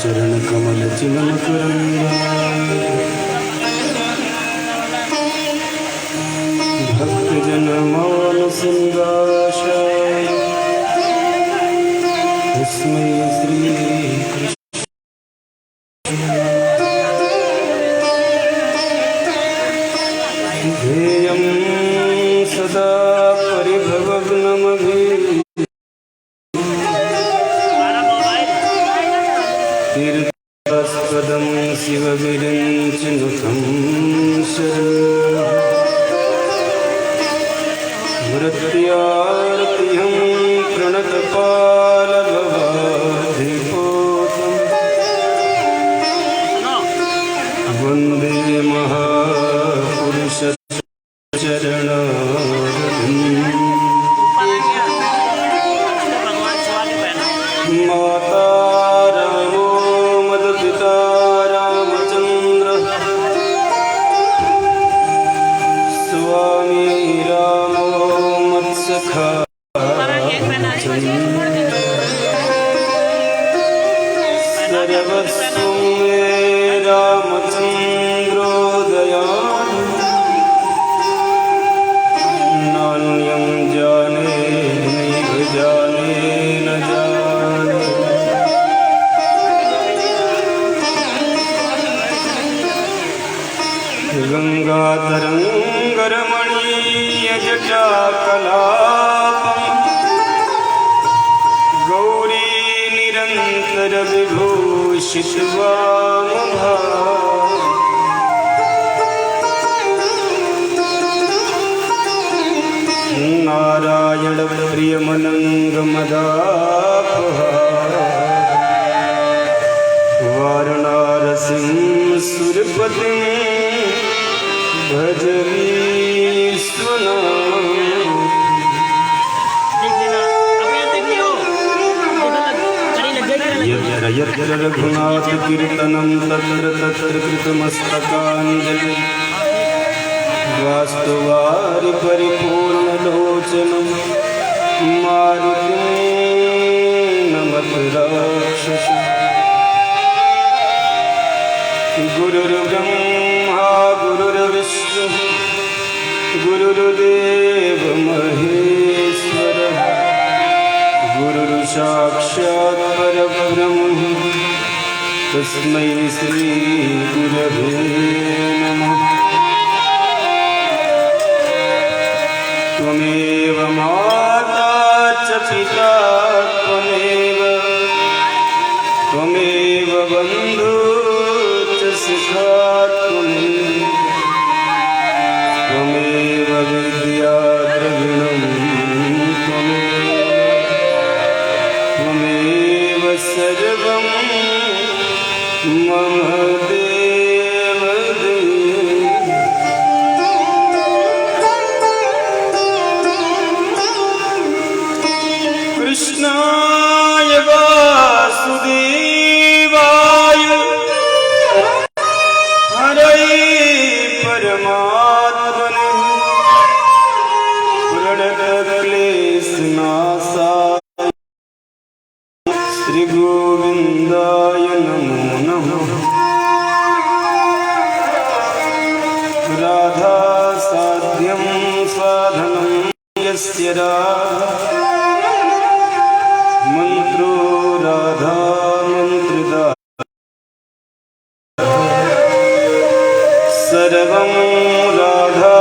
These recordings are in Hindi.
चरण कमल चिमन भक्त जन मान सिंहासन तस्मै श्री ध्येयं सदा परिभवग्नमभिः तीर्थास्पदं शिवविरिञ्चिनुतं शरणं वृत्त्यार्तिहं प्रणतपालभवाधिपोतं वन्दे महापुरुषचरणारविन्दं माता रामो मदपिता रामचन्द्र स्वामी रामो मत्सखा सर्वस्वं मे रामचन्द्रो दयालु नान्यं जाने नैव जाने न जाने गङ्गातरङ्गरमणीयजटाकलापं गौरी निरन्तरविभूषितवामभागं नारायणप्रियमनङ्गमदापहारं वाराणसीं सुरपतिं भजवीश्वनाथं यत्र रघुनाथ कीर्तनं तत्र तत्र कृतमस्तकाञ्जलिं वास्तुवारि परिपूर्णलोचनं मारुतिं नमत राक्षसं गुरुर्ब्रह्मा गुरुर्विष्णुः गुरुर्देव महेश्वरः गुरुर्साक्षात् परब्रह्म तस्मै श्री गुरवे नमः। त्वमेव माता च पिता त्वमेव बन्धुश्च सखा त्वमेव विद्या द्रविणं त्वमेव सर्वं मम देव कृष्णाय वासुदेवाय हरे परमात्मने प्रणतक्लेशनाशाय श्रीगोविन्दाय नमो नमः। राधा साध्यं साधनं यस्य राधा मंत्रो राधा मंत्रदा सर्वं राधा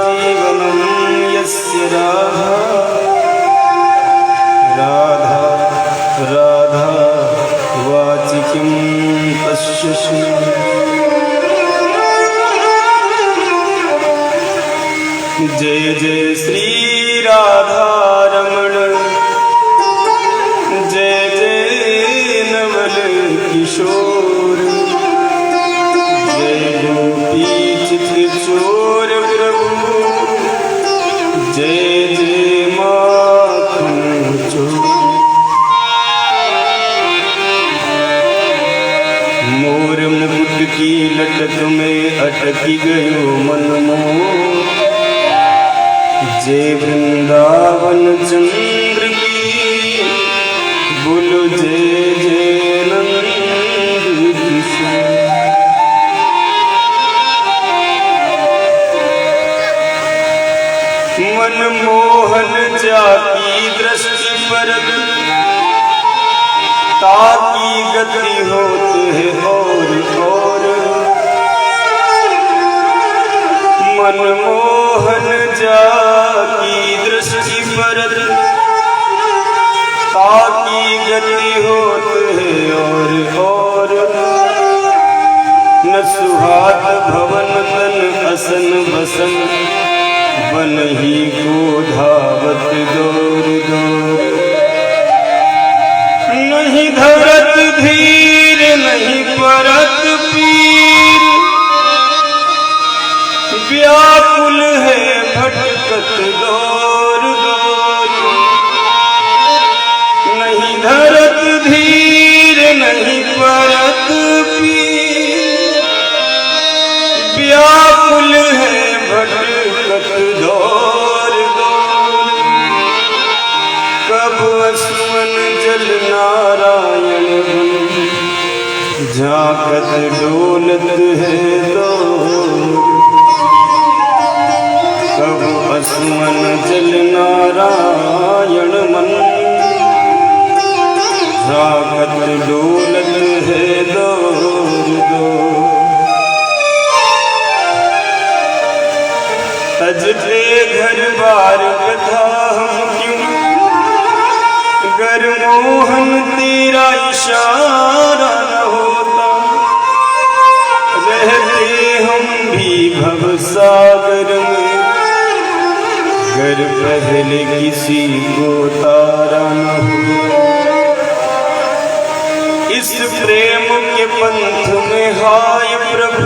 जीवनं यस्य राधा राधा राधा वाचिकं तस्य जय जय श्री राधा रमण जय जय नवल किशोर जय गोपी चित्रचोर प्रभु जय जय माखन चोर मोर मुकुट की लटक में अटकी गयो मन मोर जय वृंदावन चंद्र की बोलो जय जय नंद मनमोहन जाकी दृष्टि परत ताकी गति होत है और मनमोहन जाकी दृष्टि परत ताकी गति होत है और न सुहात भवन तन असन बसन बन ही को धावत दौर दौर नहीं धरत धीर नहीं परत पीर व्याकुल है भटकत दौर दौर नहीं धरत धीर नहीं परत पीर व्याकुल है भटकत दौर दौर कब असमन जल नारायण झांकत डोलत है दौर कब असमन जल नारायण मन झांकत डोलत है दौर दौर तजते घर बार कथा हम क्यों गर मोहन तेरा इशारा न होता रहते हम भी भव सागर में गर पहले किसी को तारा न होता इस प्रेम के पंथ में हाय प्रभु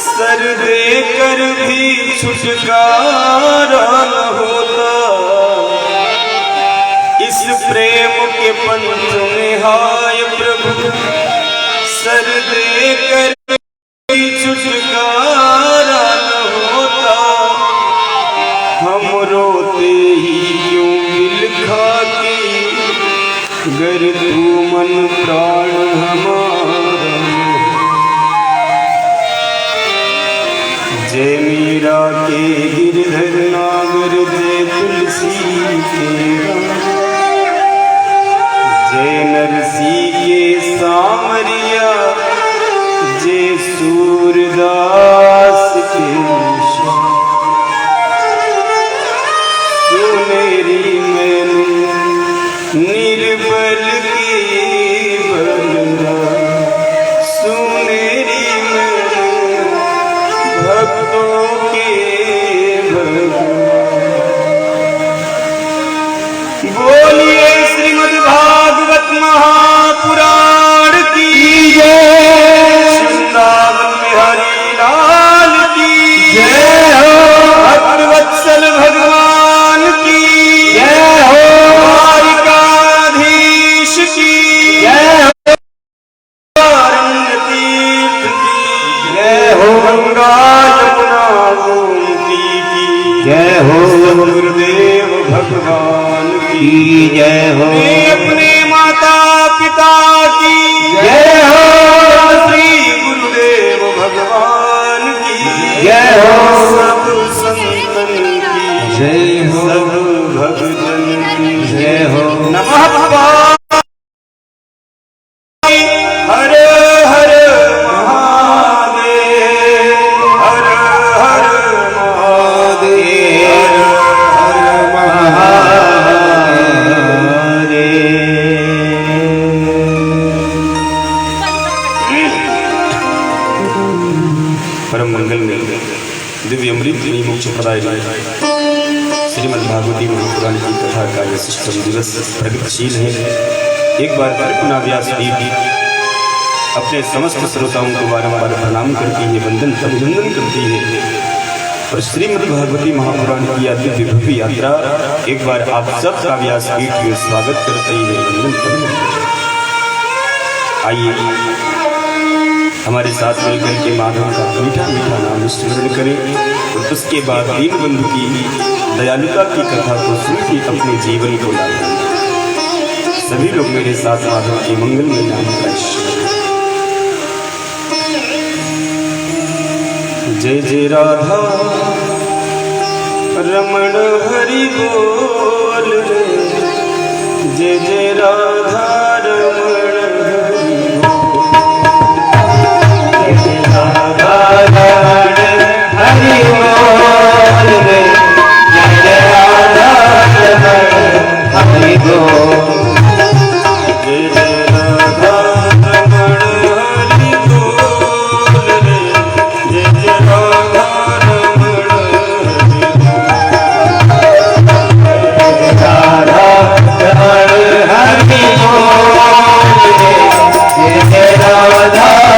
सर दे कर भी छुटकारा न होता इस प्रेम के पंथ में हाय प्रभु सर दे कर भी छुटकारा न होता हम रोते ही क्यों दिल खा के गर तू मन प्राण हमारा जय मीरा के गिरधर नागर जय तुलसी के जय नरसी के सामरिया जय सूरदास के सुनेरी मैंने निर्बल के बलरा सुनेरी मैंने भक्तों के भगवान बोलिए श्रीमद् भागवत महापुराण की जय वृंदावन बिहारी लाल की जय हो भक्तवत्सल भगवान की जय हो द्वारिकाधीश की जय हो रंग तीर्थ की जय हो गंगा यमुना गोमती की जय हो गुरुदेव भगवान की जय हो अपने माता पिता की जय हो श्री गुरुदेव भगवान की जय हो सब संतन की जय हो सब भक्तन की जय हो नमः भगवान हर हर महादेव हर हर महादेव हर हर महादेव परम मंगल में दिव्य अमृत मोक्ष प्रदाय श्रीमद् भागवती महापुराण की कथा का यह सिस्टम दिवस प्रगतिशील है। एक बार फिर पुनः व्यास देवी अपने समस्त श्रोताओं को बारंबार प्रणाम करती है, वंदन अभिनंदन करती है और श्रीमद् भागवती महापुराण की दिव्य भव्य यात्रा एक बार आप सब का व्यास पीठ में स्वागत करती है, वंदन करती है। आइए हमारे साथ मिलकर के माधव का मीठा मीठा नाम स्मरण करें और उसके बाद दीनबंधु की दयालुता की कथा को सुन के अपने जीवन को लाएं। सभी लोग मेरे साथ माधव के मंगलमय नाम का जय जय राधा रमण हरि बोल रे, जय जय राधा रमण हरि बोल, जय जय राधा रमण हरि बोल रे, जय जय राधा रमण हरि बोल, जय जय राधा रमण हरि बोल रे, जय जय राधा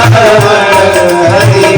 रमण हरि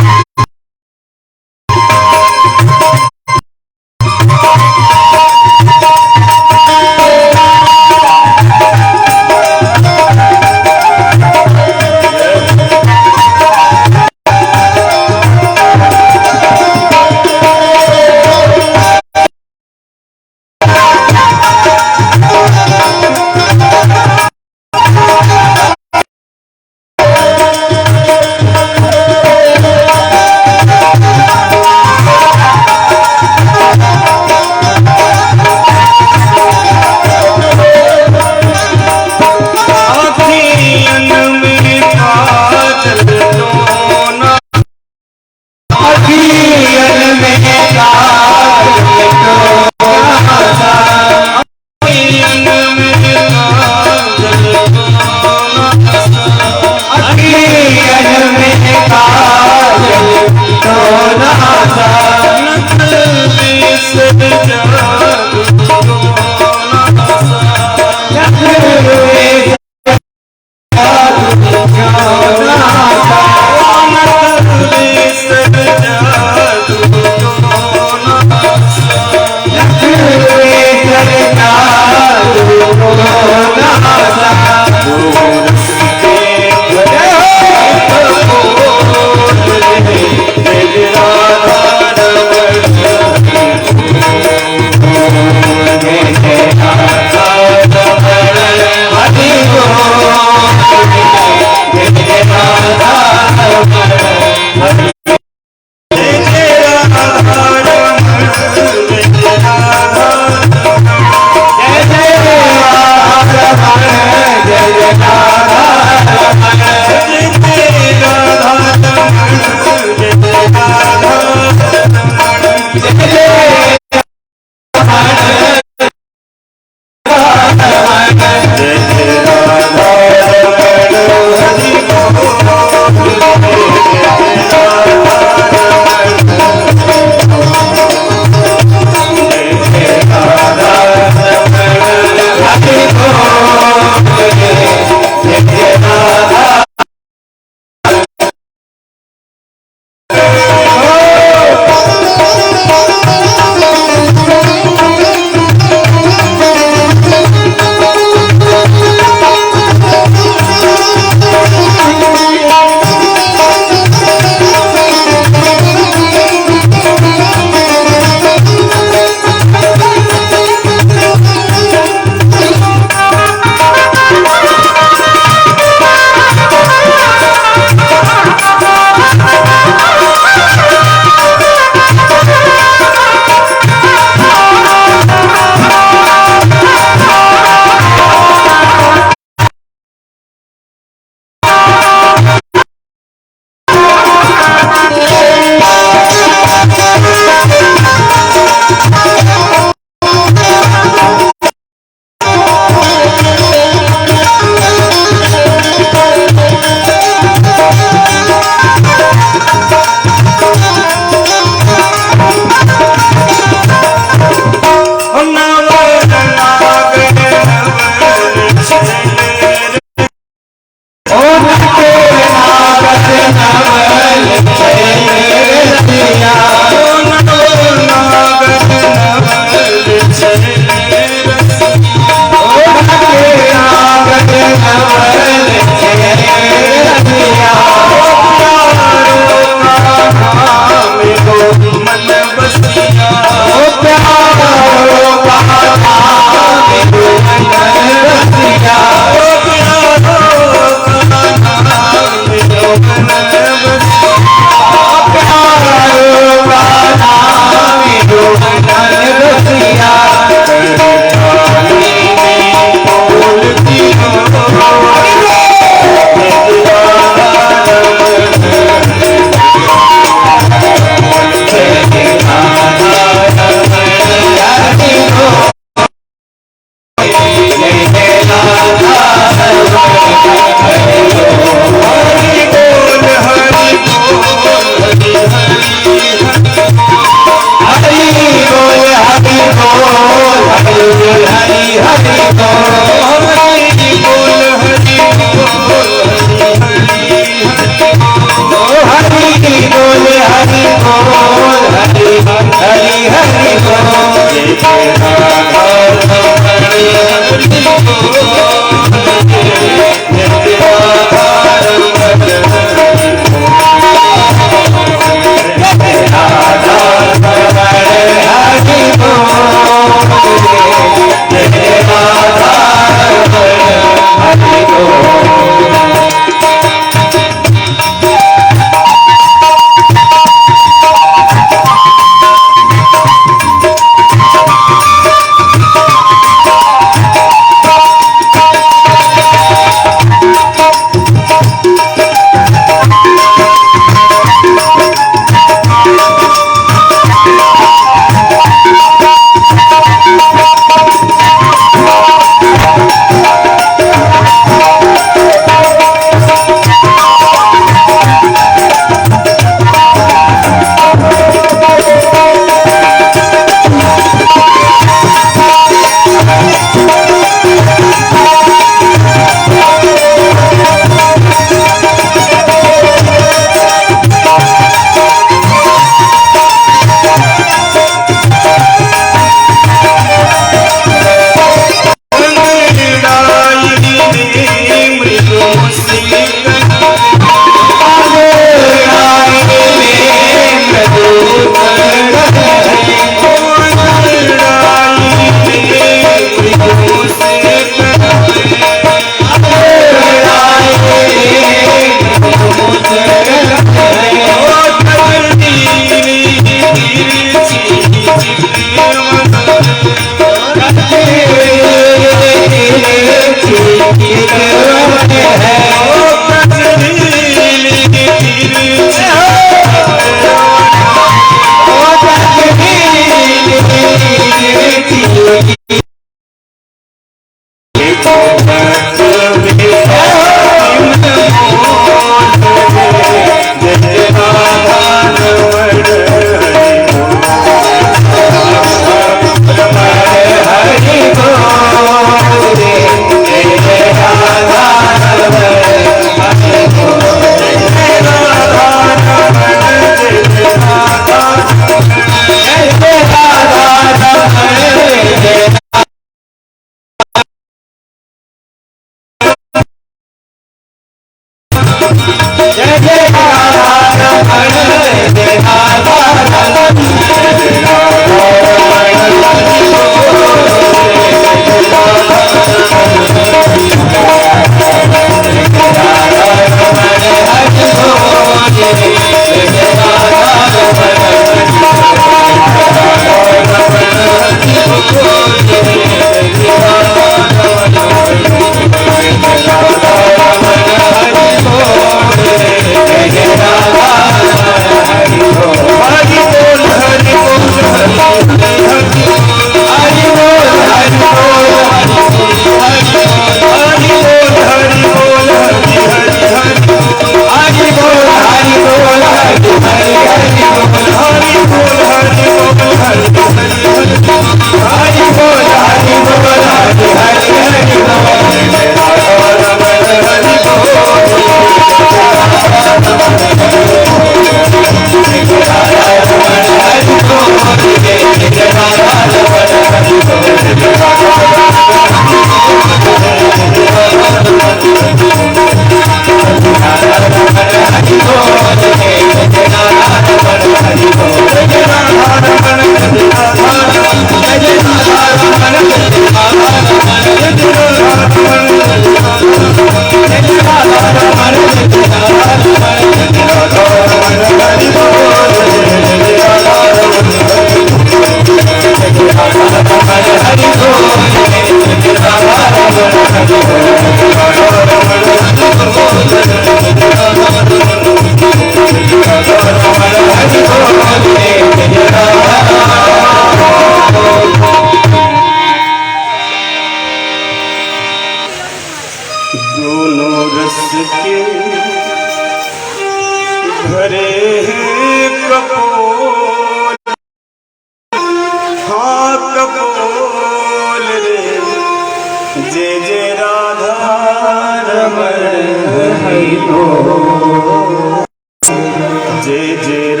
जय जय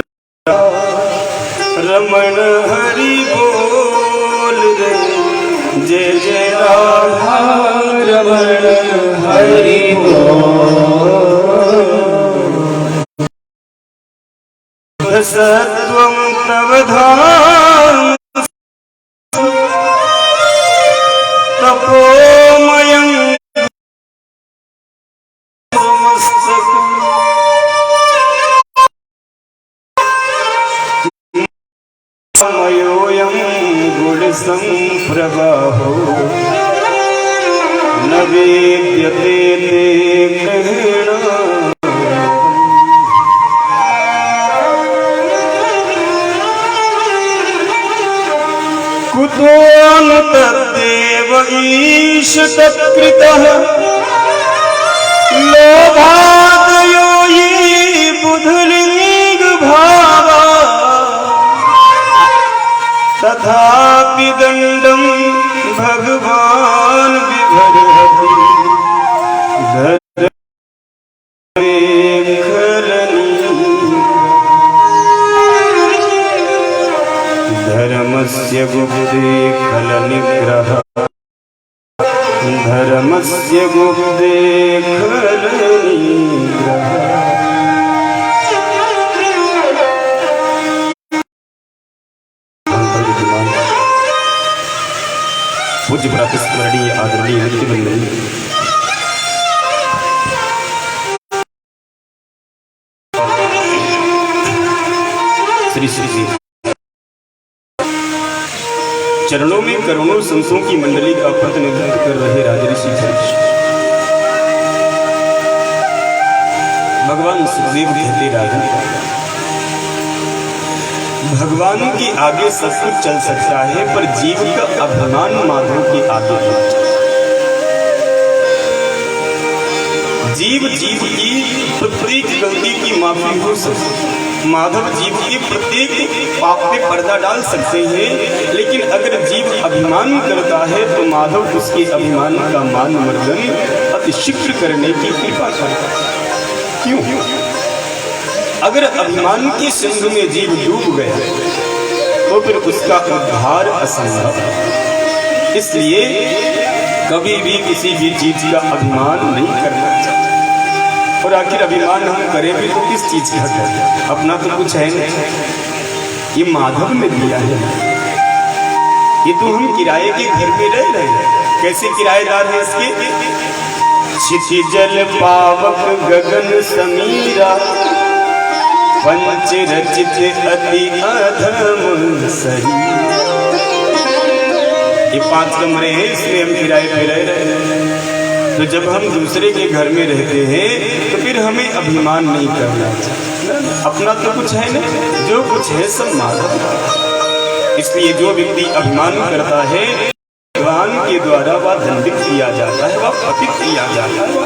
रमण हरि बोल रे, जय जय राधा रमण हरि बोल। सत्वं तव धाम तपोमयं मयोऽयं गुणसंप्रवाहो न वेद्यते ते ग्रहेण। कुतो न तद्देव ईश तत्कृतः लोभादयो ये बुधलिंग भावा तथापि दंडं भगवान बिभर्ति धर्मस्य गुप्ते खल निग्रह, धर्मस्य गुप्ते खल निग्रह। पूज्य प्रातस्मरणीय आदरणीय नित्यवंदनीय श्री श्री चरणों में करोड़ों संतों की मंडली का प्रतिनिधित्व कर रहे राजऋषि भगवान सुखदेव कहते राजन, भगवान के आगे सब कुछ चल सकता है पर जीव का अभिमान माधव के आगे नहीं। जीव की प्रत्येक गलती की माफी हो सकती, माधव जीव के प्रत्येक पाप पे पर्दा डाल सकते हैं, लेकिन अगर जीव अभिमान करता है तो माधव उसके अभिमान का मान मर्दन अतिशीघ्र करने की कृपा करता है। क्यों? अगर अभिमान के सिंधु में जीव डूब गया तो फिर उसका उद्धार असंभव। इसलिए कभी भी किसी भी चीज का अभिमान नहीं करना चाहिए। और आखिर अभिमान हम करें भी तो किस चीज का करें? अपना तो कुछ है नहीं, ये माधव ने दिया है। ये तो हम किराए के घर में रह रहे हैं। कैसे किराएदार है इसके? क्षितिजल पावक गगन समीरा पंच रचित अति अधम सही। ये 5 कमरे हैं, इसलिए हम किराए पे रह रहे हैं। तो जब हम दूसरे के घर में रहते हैं तो फिर हमें अभिमान नहीं करना चाहिए। अपना तो कुछ है नहीं, जो कुछ है सब माधव। इसलिए जो व्यक्ति अभिमान करता है भगवान के द्वारा वह दंडित किया जाता है, वह पतित किया जाता है।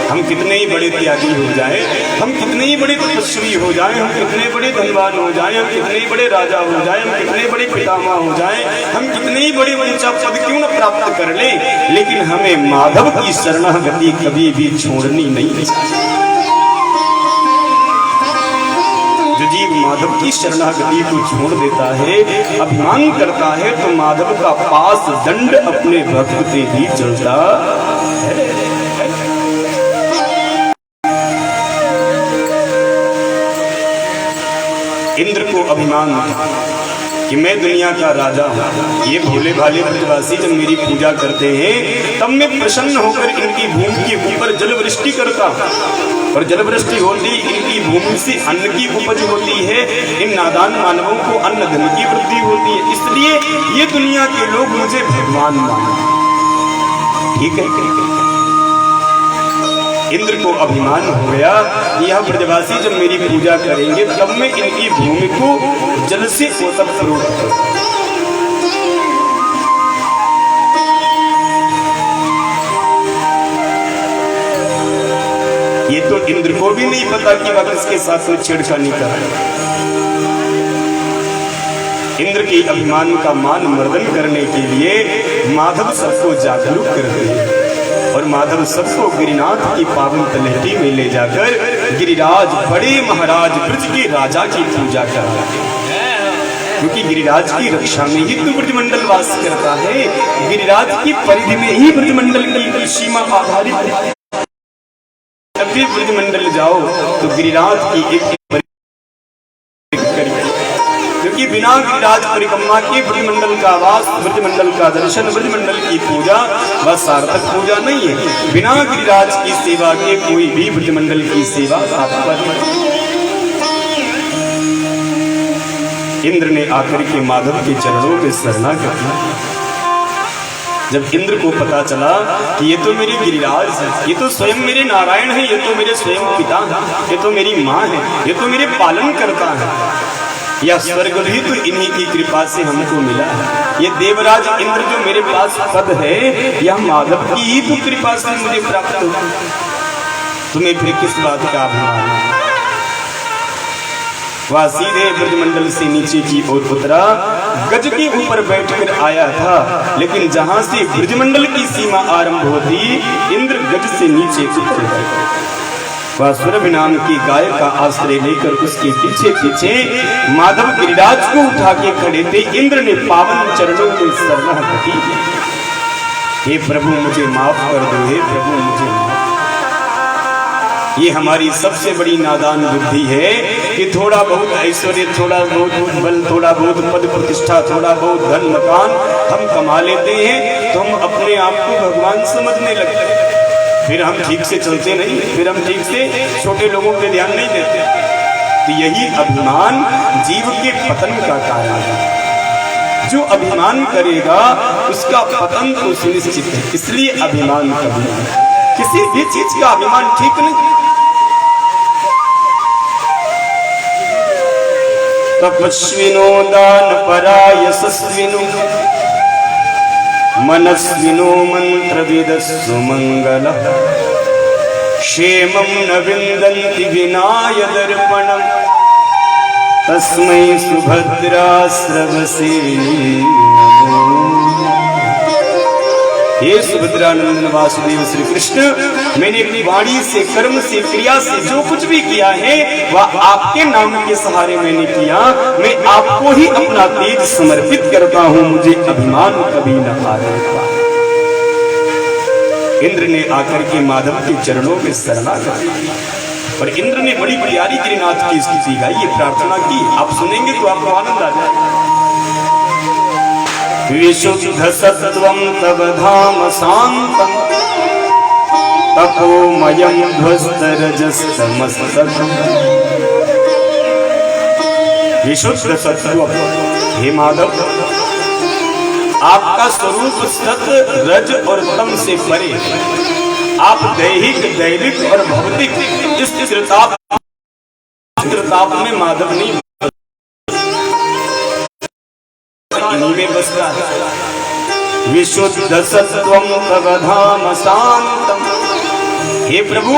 हम कितने ही बड़े त्यागी हो जाएं, हम कितने ही बड़े तपस्वी हो जाएं, हम कितने बड़े धनवान हो जाएं, हम कितने ही बड़े राजा हो जाएं, हम कितने बड़े पितामह हो जाएं, हम कितने ही बड़े ऊंचा पद क्यों न प्राप्त कर लें, लेकिन हमें माधव की शरणागति कभी भी छोड़नी नहीं चाहिए। जो जीव माधव की शरणागति को छोड़ देता है, अभिमान करता है, तो माधव का पास दंड अपने भक्त से भी चलता है। इंद्र को अभिमान था कि मैं दुनिया का राजा हूँ। ये भोले भाले ब्रजवासी जब मेरी पूजा करते हैं तब मैं प्रसन्न होकर इनकी भूमि के ऊपर जल वृष्टि करता हूँ, और जल वृष्टि होती इनकी भूमि से अन्न की उपज होती है। इन नादान मानवों को अन्न धन की वृद्धि होती है, इसलिए ये दुनिया के लोग मुझे भगवान मानते। ठीक है, इंद्र को अभिमान हो गया, यह ब्रजवासी जब मेरी पूजा करेंगे तब मैं इनकी भूमि को जल से ओतप्रोत करूं। ये तो इंद्र को भी नहीं पता कि वह किसके साथ में छेड़खानी कर रहा है। इंद्र के अभिमान का मान मर्दन करने के लिए माधव सबको जागरूक कर रहे हैं। और और माधव सबको गिरिनाथ की पावन तलहटी में ले जाकर गिरिराज बड़े महाराज ब्रज के राजा की पूजा करता है, क्योंकि गिरिराज की रक्षा में ही तो ब्रजमंडल वास करता है। गिरिराज की परिधि में ही ब्रजमंडल की सीमा आधारित है। जब भी ब्रजमंडल जाओ तो गिरिराज की एक करिए, क्योंकि बिना गिरिराज परिक्रमा के ब्रजमंडल का वास, ब्रजमंडल का दर्शन, ब्रजमंडल की पूजा वह सार्थक पूजा नहीं है। बिना गिरिराज की सेवा के कोई भी ब्रजमंडल की सेवा सार्थक नहीं। इंद्र ने आकर के माधव के चरणों में शरणागत किया। जब इंद्र को पता चला कि ये तो मेरे गिरिराज है, ये तो स्वयं मेरे नारायण है, ये तो मेरे स्वयं पिता है, ये तो मेरी माँ है, ये तो मेरे पालन करता है, या स्वर्ग भी तो इन्हीं की कृपा से हमको मिला है। ये देवराज इंद्र जो मेरे पास पद है, यह माधव की ही तो कृपा से मुझे प्राप्त हुआ। तुम्हें फिर किस बात का अभिमान है? वह सीधे ब्रजमंडल से नीचे की ओर उतरा, गज के ऊपर बैठकर आया था, लेकिन जहां से ब्रजमंडल की सीमा आरंभ होती, इंद्र गज से नीचे उतर गए। वह सुरभ नाम की गाय का आश्रय लेकर उसके पीछे पीछे माधव गिरिराज को उठा के खड़े थे। इंद्र ने पावन चरणों में शरणागत की, हे प्रभु मुझे माफ कर दो, हे प्रभु मुझे माफ। ये हमारी सबसे बड़ी नादान बुद्धि है कि थोड़ा बहुत ऐश्वर्य, थोड़ा बहुत बल, थोड़ा बहुत पद प्रतिष्ठा, थोड़ा बहुत धन मकान हम कमा लेते हैं तो हम अपने आप को भगवान समझने लगते हैं। फिर हम ठीक से चलते नहीं, फिर हम ठीक से छोटे लोगों पे ध्यान नहीं देते। तो यही अभिमान जीव के पतन का कारण है। जो अभिमान करेगा उसका पतन तो सुनिश्चित है। इसलिए अभिमान कभी नहीं, किसी भी चीज का अभिमान ठीक नहीं। तपस्विनो दान पराय यशस्विनो मनस्विनो मंत्रविदस्सु मंगलः क्षेमं न विन्दन्ति विनाय दर्पणं तस्मै सुभद्राश्रवसे नमो। हे सुभद्रानंदन वासुदेव श्री कृष्ण, मैंने अपनी वाणी से, कर्म से, क्रिया से जो कुछ भी किया है वह आपके नाम के सहारे मैंने किया। मैं आपको ही अपना तेज समर्पित करता हूँ, मुझे अभिमान कभी न हारे। इंद्र ने आकर के माधव के चरणों में शरणागत की और इंद्र ने बड़ी प्यारी गिरिनाथ की स्तुति गाई, ये प्रार्थना की। आप सुनेंगे तो आपको आनंद आ जाएगा। विशुद्ध सत्वं तव धाम शांतं तपोमयं ध्वस्तरजस्तमस्तकम्। विशुद्ध सत्व, हे माधव, आपका स्वरूप सत, रज और तम से परे। आप दैहिक, दैविक और भौतिक इस त्रिताप में माधव नहीं, इन्हीं में बसता है। विशुद्ध सत्वं तव धाम शांतम, हे प्रभु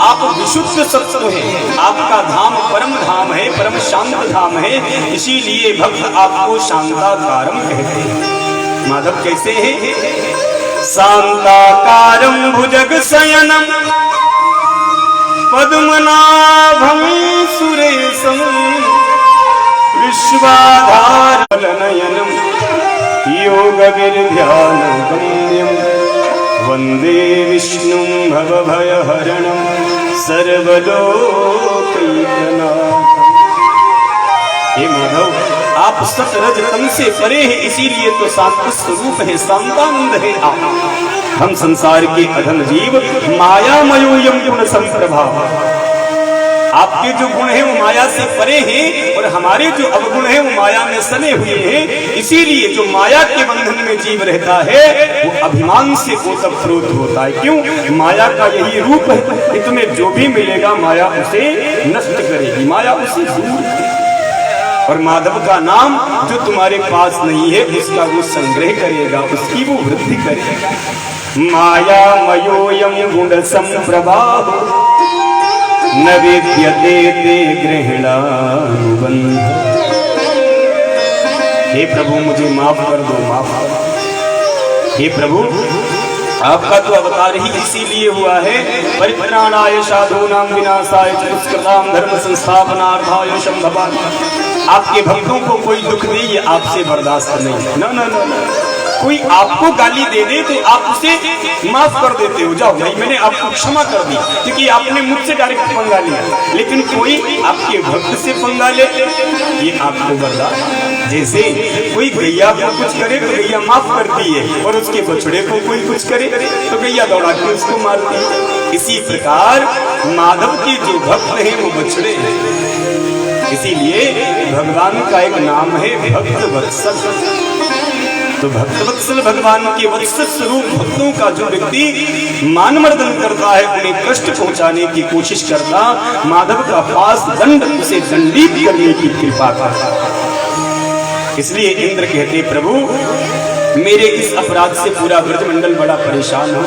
आप विशुद्ध सत्व हैं, आपका धाम परम धाम है, परम शांत धाम है, इसीलिए भक्त आपको शांताकारम कहते हैं। माधव कैसे हैं? शांताकारम भुजग शयनम पद्मनाभं सुरेशम विश्वाधार नयनम योगविर्ध्यान गम्यम वंदे विष्णुं भवभयहरणं सर्वलोकैकनाथम्। हे माधव, आप सतरज तम से परे हैं, इसीलिए तो शांत स्वरूप है, शांतानंद है आप। हम संसार के अधम जीव मायामयोयम गुण संप्रभाव। आपके जो गुण हैं वो माया से परे हैं और हमारे जो अवगुण हैं वो माया में सने हुए हैं। इसीलिए जो माया के बंधन में जीव रहता है वो अभिमान से ओतप्रोत होता है। क्यों? माया का यही रूप है कि तुम्हें जो भी मिलेगा माया उसे नष्ट करेगी, माया उसे दूर। और माधव का नाम जो तुम्हारे पास नहीं है उसका वो संग्रह करेगा, उसकी वो वृद्धि करेगा। माया मयोयम गुण संप्रभाव न विद्यते ते गृहणानुबंध। हे प्रभु मुझे माफ कर दो, माफ कर दो। हे प्रभु आपका तो अवतार ही इसीलिए हुआ है, परित्राणाय साधूनां विनाशाय च दुष्कृतां धर्म संस्थापनार्थाय संभवामि। आपके भक्तों को कोई दुख दे ये आपसे बर्दाश्त नहीं। न न न कोई आपको गाली दे दे तो आप उसे माफ कर देते हो, जाओ भाई मैंने आपको क्षमा कर दी, क्योंकि आपने मुझसे डायरेक्ट पंगा लिया। लेकिन कोई आपके भक्त से पंगा ले ये आपको बर्दाश्त। जैसे कोई गैया को कुछ करे तो गैया माफ करती है, और उसके बछड़े को कोई कुछ करे तो गैया दौड़ा के उसको मारती है। इसी प्रकार माधव के जो भक्त हैं वो बछड़े हैं। इसीलिए भगवान का एक नाम है भक्त वत्सल। तो भक्त वत्सल भगवान के वत्सल स्वरूप भक्तों का जो व्यक्ति मानमर्दन करता है, उन्हें कष्ट पहुंचाने की कोशिश करता, माधव का पास दंड उसे दंडित करने की कृपा करता। इसलिए इंद्र कहते प्रभु मेरे इस अपराध से पूरा ब्रजमंडल बड़ा परेशान हो।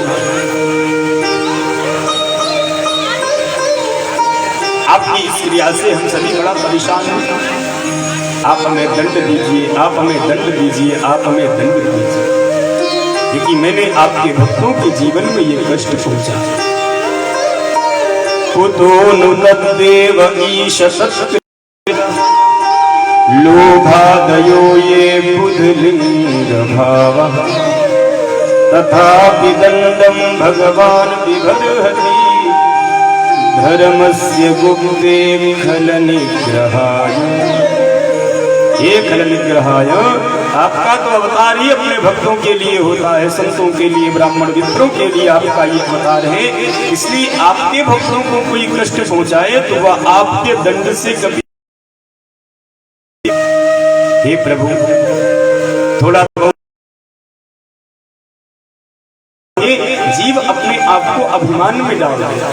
आपकी इस क्रिया से हम सभी बड़ा परेशान हैं। आप हमें दंड दीजिए, आप हमें दंड दीजिए, आप हमें दंड दीजिए, क्योंकि मैंने आपके भक्तों के जीवन में ये कष्ट पहुंचा। कुतो तद्देव ईश लोभादयो ये बुधलिंग भावः तथापि दंडम भगवान विभर्हति धर्मस्य गुप्ते खल निग्रहाय। ये खल निग्रहाय आपका तो अवतार ही अपने भक्तों के लिए होता है, संतों के लिए, ब्राह्मण मित्रों के लिए आपका ये अवतार है। इसलिए आपके भक्तों को कोई कष्ट पहुंचाए तो वह आपके दंड से कभी। हे प्रभु थोड़ा जीव अपने आप को अभिमान में डाल देता,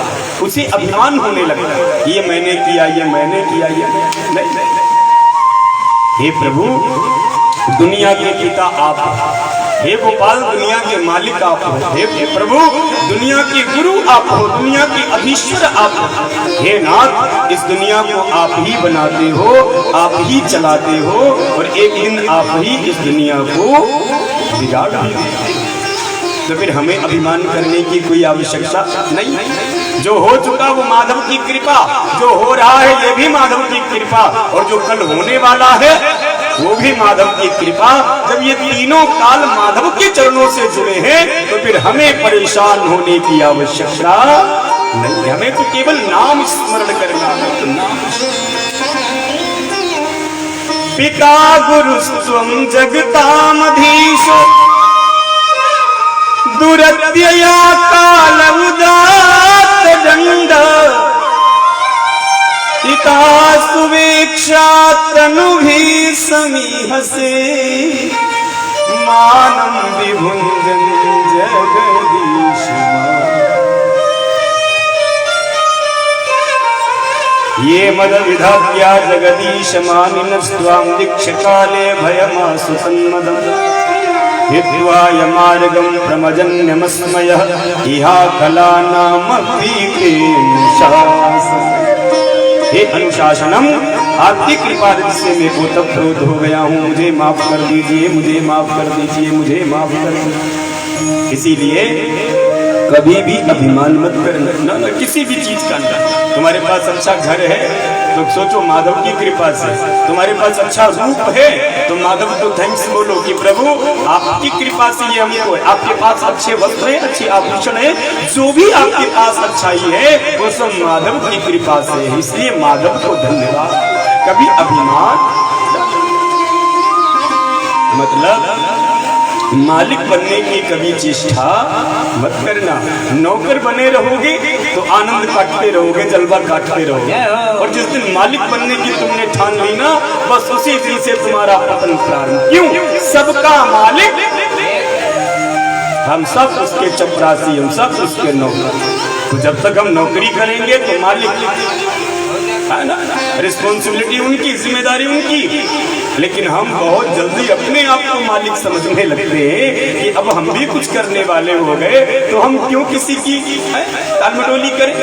उसे अभिमान होने लगता है ये मैंने किया, ये मैंने किया, ये नहीं। हे प्रभु दुनिया के पिता आप, हे गोपाल दुनिया के मालिक आप हो, हे प्रभु दुनिया के गुरु आप हो, दुनिया के अधीश्वर आप हो। हे नाथ इस दुनिया को आप ही बनाते हो, आप ही चलाते हो, और एक दिन आप ही इस दुनिया को बिगाड़ देते। तो फिर हमें अभिमान करने की कोई आवश्यकता नहीं। जो हो चुका वो माधव की कृपा, जो हो रहा है ये भी माधव की कृपा, और जो कल होने वाला है वो भी माधव की कृपा। जब ये तीनों काल माधव के चरणों से जुड़े हैं तो फिर हमें परेशान होने की आवश्यकता नहीं। हमें तो केवल नाम स्मरण करना है। नाम पिता गुरु स्वं जगतामधीशो दुरत्यया काल उदात दंड पिता सुवेक्षा तनुभि समीहसे मानम विभुंजन जगदीश। ये मद विधात्या जगदीश मानिनस्त्वां दीक्ष काले भयमासु सन्मदम् हित्वाय मार्गं प्रमजन्यमस्मयः इहा कलानामपि हे अनुशासनम आपकी कृपा से मैं ओतप्रोत हो गया हूँ, मुझे माफ कर दीजिए, मुझे माफ कर दीजिए, मुझे माफ कर दीजिए। इसीलिए कभी भी अभिमान मत करना, न किसी भी चीज का। तुम्हारे पास अच्छा घर है तो सोचो माधव की कृपा से, तुम्हारे पास अच्छा रूप है तो माधव को थैंक्स बोलो कि प्रभु आपकी कृपा से ये हमको है। आपके पास अच्छे वस्त्र है, अच्छे आभूषण है, जो भी आपके पास अच्छाई है वो सब माधव की कृपा से है। इसलिए माधव को धन्यवाद। कभी अभिमान मतलब मालिक बनने की कभी चेष्टा मत करना। नौकर बने रहोगे तो आनंद काटते रहोगे, जलवा काटते रहोगे, और जिस दिन मालिक बनने की तुमने ठान ली ना, बस उसी दिन से तुम्हारा पतन प्रारंभ। क्यों? सबका मालिक हम सब उसके चपरासी, हम सब उसके नौकर। तो जब तक हम नौकरी करेंगे तो मालिक है ना, रिस्पॉन्सिबिलिटी उनकी, जिम्मेदारी उनकी। लेकिन हम बहुत जल्दी अपने आप को मालिक समझने लगते हैं कि अब हम भी कुछ करने वाले हो गए तो हम क्यों किसी की टालमटोली करें।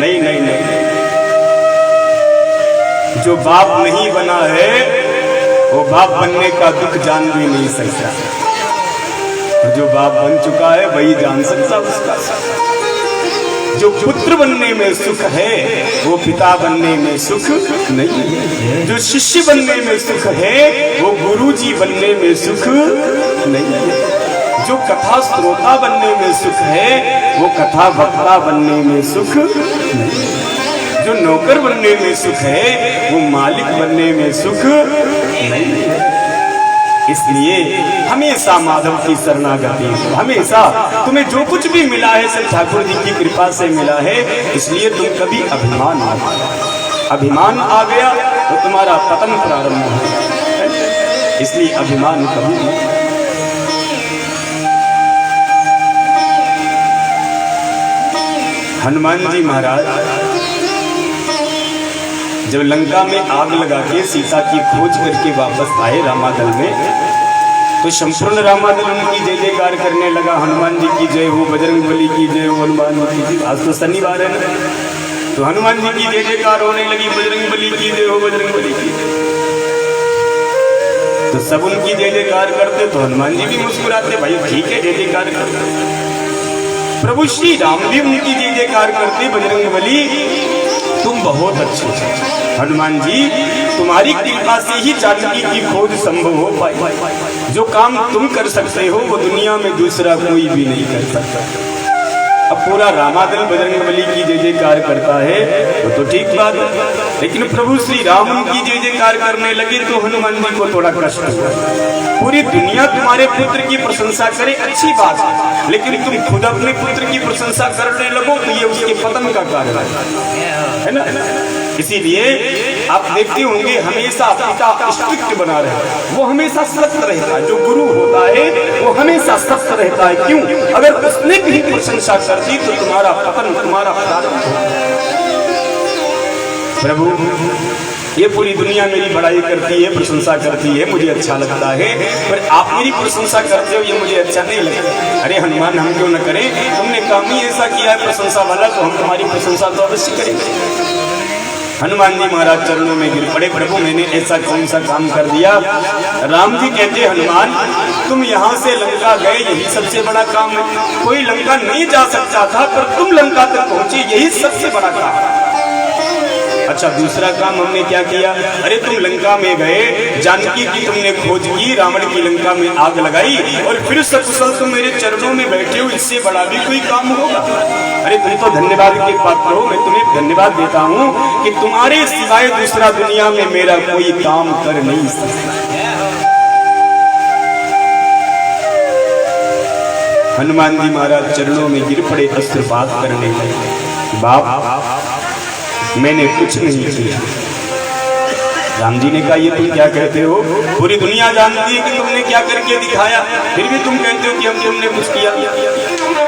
नहीं नहीं नहीं, जो बाप नहीं बना है वो बाप बनने का दुख जान भी नहीं सकता। जो बाप बन चुका है वही जान सकता उसका सुख। जो पुत्र बनने में सुख है वो पिता बनने में सुख नहीं है। जो शिष्य बनने में सुख है वो गुरु जी बनने में सुख नहीं है। जो कथा श्रोता बनने में सुख है वो कथा वक्ता बनने में सुख नहीं है। जो नौकर बनने में सुख है वो मालिक बनने में सुख नहीं है। इसलिए हमेशा माधव की शरणागति, हमेशा तुम्हें जो कुछ भी मिला है सब ठाकुर जी की कृपा से मिला है। इसलिए तुम कभी अभिमान आ गया तो तुम्हारा पतन प्रारंभ हो। इसलिए अभिमान कभी नहीं। हनुमान जी महाराज जब लंका में आग लगा के सीता की खोज करके वापस आए रामादल में, तो संपूर्ण रामादल उनकी जय जयकार करने लगा। हनुमान जी की जय हो, बजरंग बली की जय हो, हनुमान जी की। आज तो शनिवार है ना, तो हनुमान जी की जय जयकार होने लगी, बजरंग बली की जय हो, बजरंग बली की। तो सब उनकी जय जयकार करते तो हनुमान जी भी मुस्कुराते, भाई ठीक है जय जयकार करते। प्रभु श्री राम भी उनकी जय जयकार करते, बजरंग बली तुम बहुत अच्छे हो। हनुमान जी तुम्हारी कृपा से ही जानकी की खोज संभव हो पाई। जो काम तुम कर सकते हो वो दुनिया में दूसरा कोई भी नहीं कर सकता। अब पूरा रामादल बजरंग बली की जय जयकार करता है तो ठीक बात है, लेकिन प्रभु श्री राम की जय जयकार करने लगे तो हनुमान जी को थोड़ा कष्ट हुआ। पूरी दुनिया तुम्हारे पुत्र की प्रशंसा करे अच्छी बात है, लेकिन तुम खुद अपने पुत्र की प्रशंसा करने लगो तो ये उसके पतन का कारण है ना। इसीलिए आप देखते होंगे हमेशा पिता स्ट्रिक्ट बना रहे, वो हमेशा सत्य रहता है। जो गुरु होता है वो हमेशा सत्य रहता है। क्यों? अगर उसने कहीं प्रशंसा कर दी तो तुम्हारा पतन, तुम्हारा प्रारंभ हो। प्रभु ये पूरी दुनिया मेरी बड़ाई करती है, प्रशंसा करती है, मुझे अच्छा लगता है, पर आप मेरी प्रशंसा करते हो ये मुझे अच्छा नहीं लगता। अरे हनुमान हम क्यों न करें, तुमने काम ही ऐसा किया है प्रशंसा वाला, तो हम तुम्हारी प्रशंसा तो अवश्य करेंगे। हनुमान जी महाराज चरणों में गिर पड़े, प्रभु मैंने ऐसा कौन सा काम कर दिया। राम जी कहते हनुमान तुम यहाँ से लंका गए यही सबसे बड़ा काम है। कोई लंका नहीं जा सकता था पर तुम लंका तक पहुंचे, यही सबसे बड़ा काम। अच्छा दूसरा काम हमने क्या किया? अरे तुम लंका में गए, जानकी की तुमने खोज की, रावण की लंका में आग लगाई और फिर सकुशल तुम मेरे चरणों में बैठे हो, इससे बड़ा भी कोई काम होगा? अरे तुम तो धन्यवाद के पात्र हो, मैं तुम्हें धन्यवाद देता हूँ कि तुम्हारे सिवाय दूसरा दुनिया में मेरा कोई काम कर नहीं सकता। हनुमान जी महाराज चरणों में गिर पड़े, अस्त्रपात करने लगे। बाप मैंने कुछ नहीं किया। राम जी ने कहा ये तुम क्या कहते हो? पूरी दुनिया जानती है कि तुमने क्या करके दिखाया, फिर भी तुम कहते हो कि हम तुमने कुछ किया।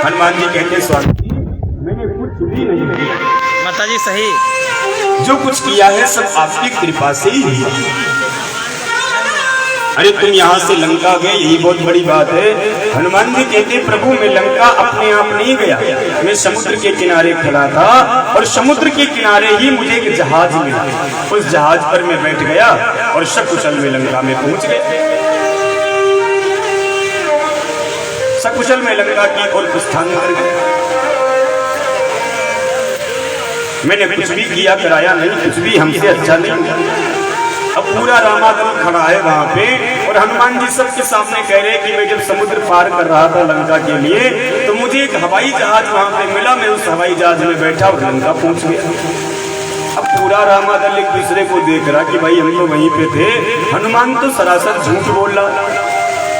हनुमान जी कहते स्वामी मैंने कुछ भी नहीं किया। माता जी सही, जो कुछ किया है सब आपकी कृपा से ही हुआ। अरे तुम यहाँ से लंका गए यही बहुत बड़ी बात है। हनुमान जी कहते प्रभु मैं लंका अपने आप नहीं गया, मैं समुद्र के किनारे खड़ा था और समुद्र के किनारे ही मुझे एक जहाज मिला। उस जहाज पर मैं बैठ गया और सकुशल में लंका में पहुंच गया। सकुशल में लंका की ओर प्रस्थान कर गया। मैंने कुछ भी किया कराया नहीं, कुछ भी हमसे अच्छा नहीं। अब पूरा रामादल खड़ा है वहां पे और हनुमान जी सबके सामने कह रहे कि मैं जब समुद्र पार कर रहा था लंका के लिए तो मुझे एक हवाई जहाज वहां पे मिला, मैं उस हवाई जहाज में बैठा और लंका पहुंच गया। अब पूरा रामादल एक दूसरे को देख रहा कि भाई हम तो वहीं पे थे, हनुमान तो सरासर झूठ बोल रहा।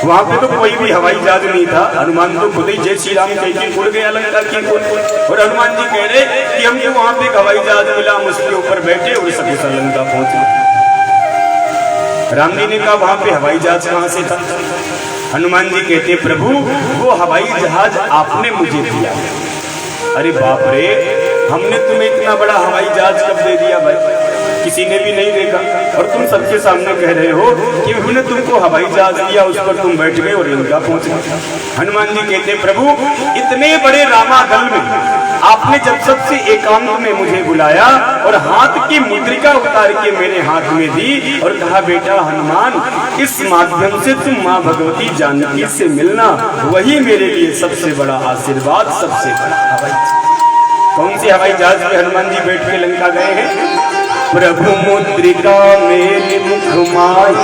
वहां पे तो कोई भी हवाई जहाज नहीं था, हनुमान तो खुद ही जय श्री राम कह के उड़ गया लंका की ओर। और हनुमान जी कह रहे कि हमको वहां पे एक हवाई जहाज मिला, हम उसके ऊपर बैठे और सकुशल लंका पहुंच गए। राम जी ने कहा वहां पे हवाई जहाज कहां से था? हनुमान जी कहते प्रभु वो हवाई जहाज आपने मुझे दिया। अरे बाप रे, हमने तुम्हें इतना बड़ा हवाई जहाज कब दे दिया भाई? किसी ने भी नहीं देखा और तुम सबके सामने कह रहे हो कि हमने तुमको हवाई जहाज दिया, उस पर तुम बैठ गए और लंका पहुंच गए। हनुमान जी कहते प्रभु इतने बड़े रामादल में आपने जब सबसे एकांत में मुझे बुलाया और हाथ की मुद्रिका उतार के मेरे हाथ में दी और कहा, बेटा हनुमान, इस माध्यम से तुम माँ भगवती जानकी से मिलना, वही मेरे लिए सबसे बड़ा आशीर्वाद, सबसे बड़ा हवाई जहाज। कौन सी हवाई जहाज में हनुमान जी बैठ के लंका गए हैं? प्रभु मुद्रिका मेरे मुख माई,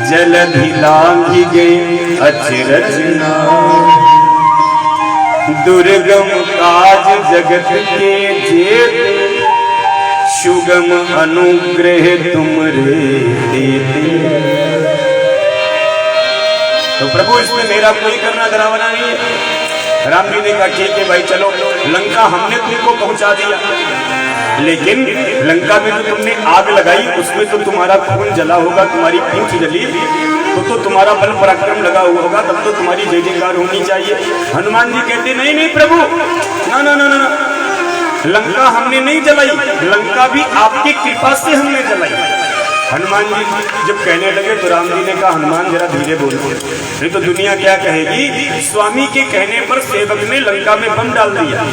जलधि लांघि गए अचरज नाहि। दुर्गम काज जगत के जेते, सुगम अनुग्रह तुमरे देते। तो प्रभु इसमें मेरा कोई करना धरावना नहीं है। राम जी ने कहा, ठीक है भाई, चलो लंका हमने तुमको पहुंचा दिया, लेकिन लंका में तो तुमने आग लगाई, उसमें तो तुम्हारा खून जला होगा, तुम्हारी पूंछ जली, तो तुम्हारा बल पराक्रम लगा हुआ होगा, तब तो तुम्हारी जय जयकार होनी चाहिए। हनुमान जी कहते, नहीं नहीं प्रभु, ना ना ना ना, लंका हमने नहीं जलाई, लंका भी आपकी कृपा से हमने जलाई। हनुमान जी जब कहने लगे तो राम जी ने कहा, हनुमान जरा धीरे बोलो, नहीं तो दुनिया क्या कहेगी। स्वामी के कहने पर सेवक ने लंका में बम डाल दिया,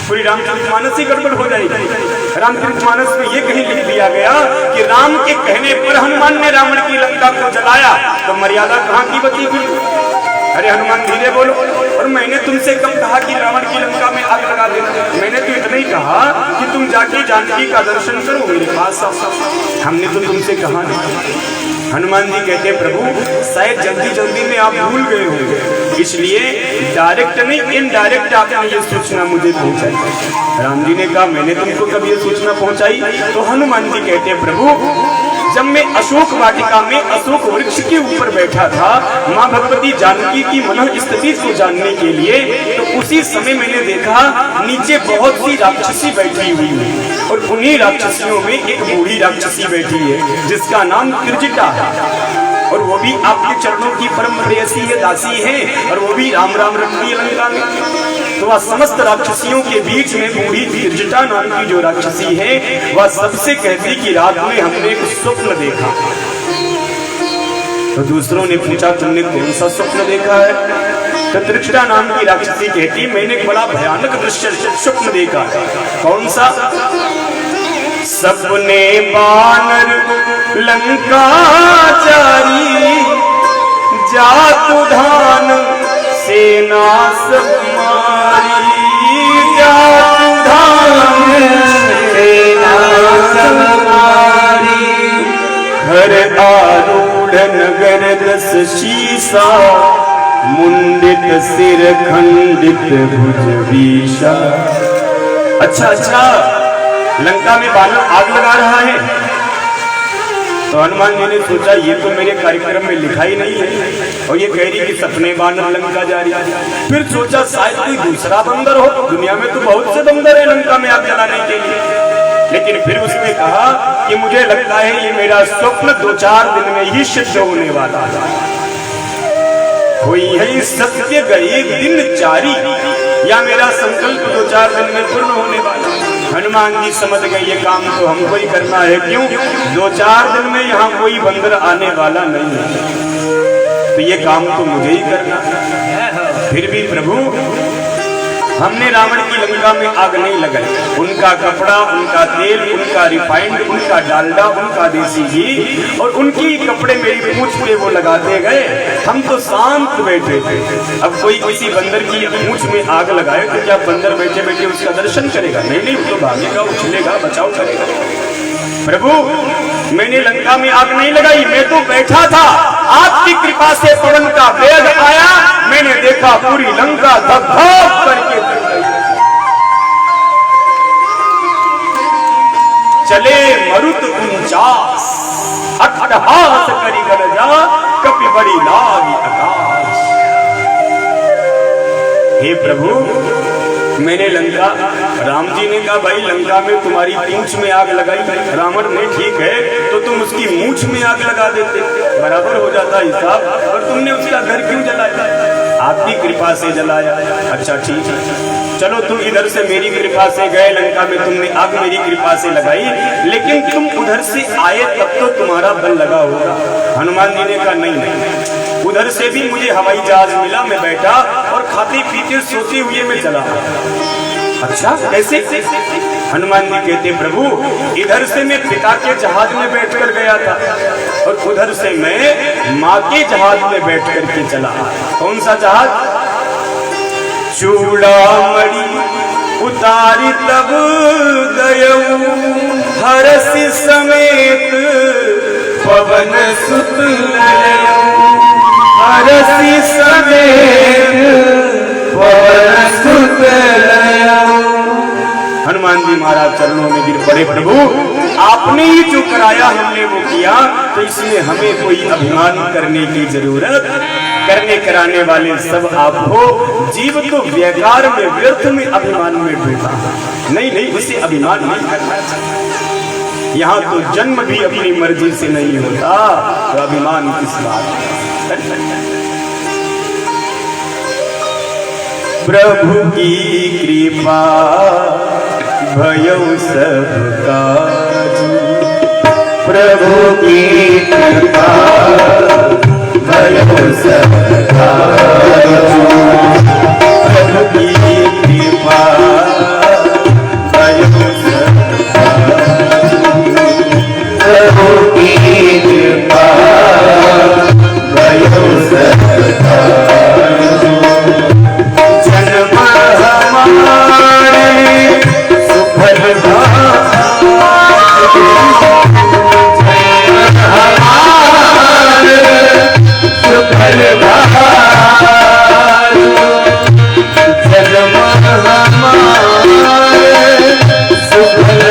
पूरी रामचरितमानस ही गड़बड़ हो जाएगी। रामचरितमानस में ये कहीं लिख दिया गया कि राम के कहने पर हनुमान ने रावण की लंका को जलाया, तो मर्यादा कहाँ की बची फिर? अरे हनुमान धीरे बोलो, और मैंने तुमसे कब कहा कि रावण की लंका में आग लगा देना? मैंने तो इतना ही कहा कि तुम जाके जानकी का दर्शन करो, मेरे पास आओ। हमने तो तुमसे कहा नहीं। हनुमान जी कहते, प्रभु शायद जल्दी जल्दी में आप भूल गए होंगे, इसलिए डायरेक्ट नहीं इनडायरेक्ट आपने ये सूचना मुझे पहुंचाई। राम जी ने कहा, मैंने तुमको कब ये सूचना पहुंचाई? तो हनुमान जी कहते, प्रभु जब मैं अशोक वाटिका में अशोक वृक्ष के ऊपर बैठा था माँ भगवती जानकी की मनः स्थिति को जानने के लिए, तो उसी समय मैंने देखा नीचे बहुत सी राक्षसी बैठी हुई है, और उन्हीं राक्षसियों में एक बूढ़ी राक्षसी बैठी है जिसका नाम त्रिजटा है, और वो भी आपके चरणों की परम प्रेयसी है, दासी है, और वो भी राम राम रखती है लंका में। तो वह समस्त राक्षसियों के बीच में बूढ़ी त्रिजटा नाम की जो राक्षसी है, वह सबसे कहती कि रात में हमने एक स्वप्न देखा। तो दूसरों ने पूछा, तुमने कौन सा स्वप्न देखा है? तो त्रिजटा नाम की राक्षसी कहती, मैंने एक बड़ा भयानक दृश्य स्वप्न देखा। कौन सा? सपने बानर लंका चारी, जातु धान सेना सब मारी, जातु धान सेना सब मारी। घर आरूढ़ नगर दस शीसा, मुंडित सिर खंडित भुज विषा। अच्छा अच्छा, लंका में बानर आग लगा रहा है। तो हनुमान जी ने सोचा, ये तो मेरे कार्यक्रम में लिखा ही नहीं है, और ये कह रही कि सपने बानर लंका जा रही है। फिर सोचा शायद कोई दूसरा बंदर हो, दुनिया में तो बहुत से बंदर है लंका में आग जलाने के लिए। लेकिन फिर उसने कहा कि मुझे लगता है ये मेरा स्वप्न 2-4 दिन में ही सिद्ध होने वाला है। कोई है सत्य गए दिन चारी, या मेरा संकल्प 2-4 दिन में पूर्ण होने वाला। हनुमान जी समझ गए ये काम तो हमको ही करना है, क्यों? 2-4 दिन में यहाँ कोई बंदर आने वाला नहीं है, तो ये काम तो मुझे ही करना है। फिर भी प्रभु हमने रावण की लंका में आग नहीं लगाई, उनका कपड़ा, उनका तेल, उनका रिफाइंड, उनका डालडा, उनका देसी घी और उनकी कपड़े मेरी पूंछ पे वो लगाते गए, हम तो शांत बैठे थे। अब कोई किसी बंदर की पूंछ में आग लगाए तो क्या बंदर बैठे बैठे उसका दर्शन करेगा? नहीं नहीं, वो तो भागेगा, उछलेगा, बचाव करेगा। प्रभु मैंने लंका में आग नहीं लगाई, मैं तो बैठा था, आपकी कृपा से पवन का वेग आया, मैंने देखा पूरी लंका धक-धक करके जल गई। चले मरुत 49 अट्टहास करी गरजा, कपि बड़ी लागी आकाश। हे प्रभु मैंने लंका, राम जी ने कहा भाई लंका में तुम्हारी पूंछ में आग लगाई, रावण ने ठीक है तो तुम उसकी मूंछ में आग लगा देते, बराबर हो जाता हिसाब, और तुमने उसका घर क्यों जलाया? आपकी कृपा से जलाया। अच्छा ठीक है, चलो तुम इधर से मेरी कृपा से गए लंका में, तुमने आग मेरी कृपा से लगाई, लेकिन तुम उधर से आए तब तो तुम्हारा बल लगा होगा। हनुमान जी ने कहा नहीं नहीं, उधर से भी मुझे हवाई जहाज मिला, मैं बैठा और खाते पीते सोते हुए मैं चला। अच्छा कैसे? हनुमान जी कहते प्रभु इधर से मैं पिता के जहाज में बैठकर गया था और उधर से मैं माँ के जहाज में बैठ करके चला। कौन सा जहाज? चूड़ामणि उतारी तब गयऊ हरसि समेत पवन सुत हरसि समेत पवन सुत। हनुमान जी महाराज चरणों में गिर पड़े, प्रभु आपने ही जो कराया हमने वो किया, तो इसमें हमें कोई अभिमान करने की जरूरत, करने कराने वाले सब आप हो। जीव तो व्यकार में व्यर्थ में अभिमान में डूबा। नहीं नहीं, उसे अभिमान नहीं करना चाहिए। यहाँ तो जन्म भी अपनी मर्जी से नहीं होता, तो अभिमान किस बात? प्रभु की कृपा भयउ सब काज, प्रभु की कृपा भयउ सब काज, प्रभु की कृपा भयउ सब काज, प्रभु की कृपा भयउ सब काज। जन्म हमारे सुफल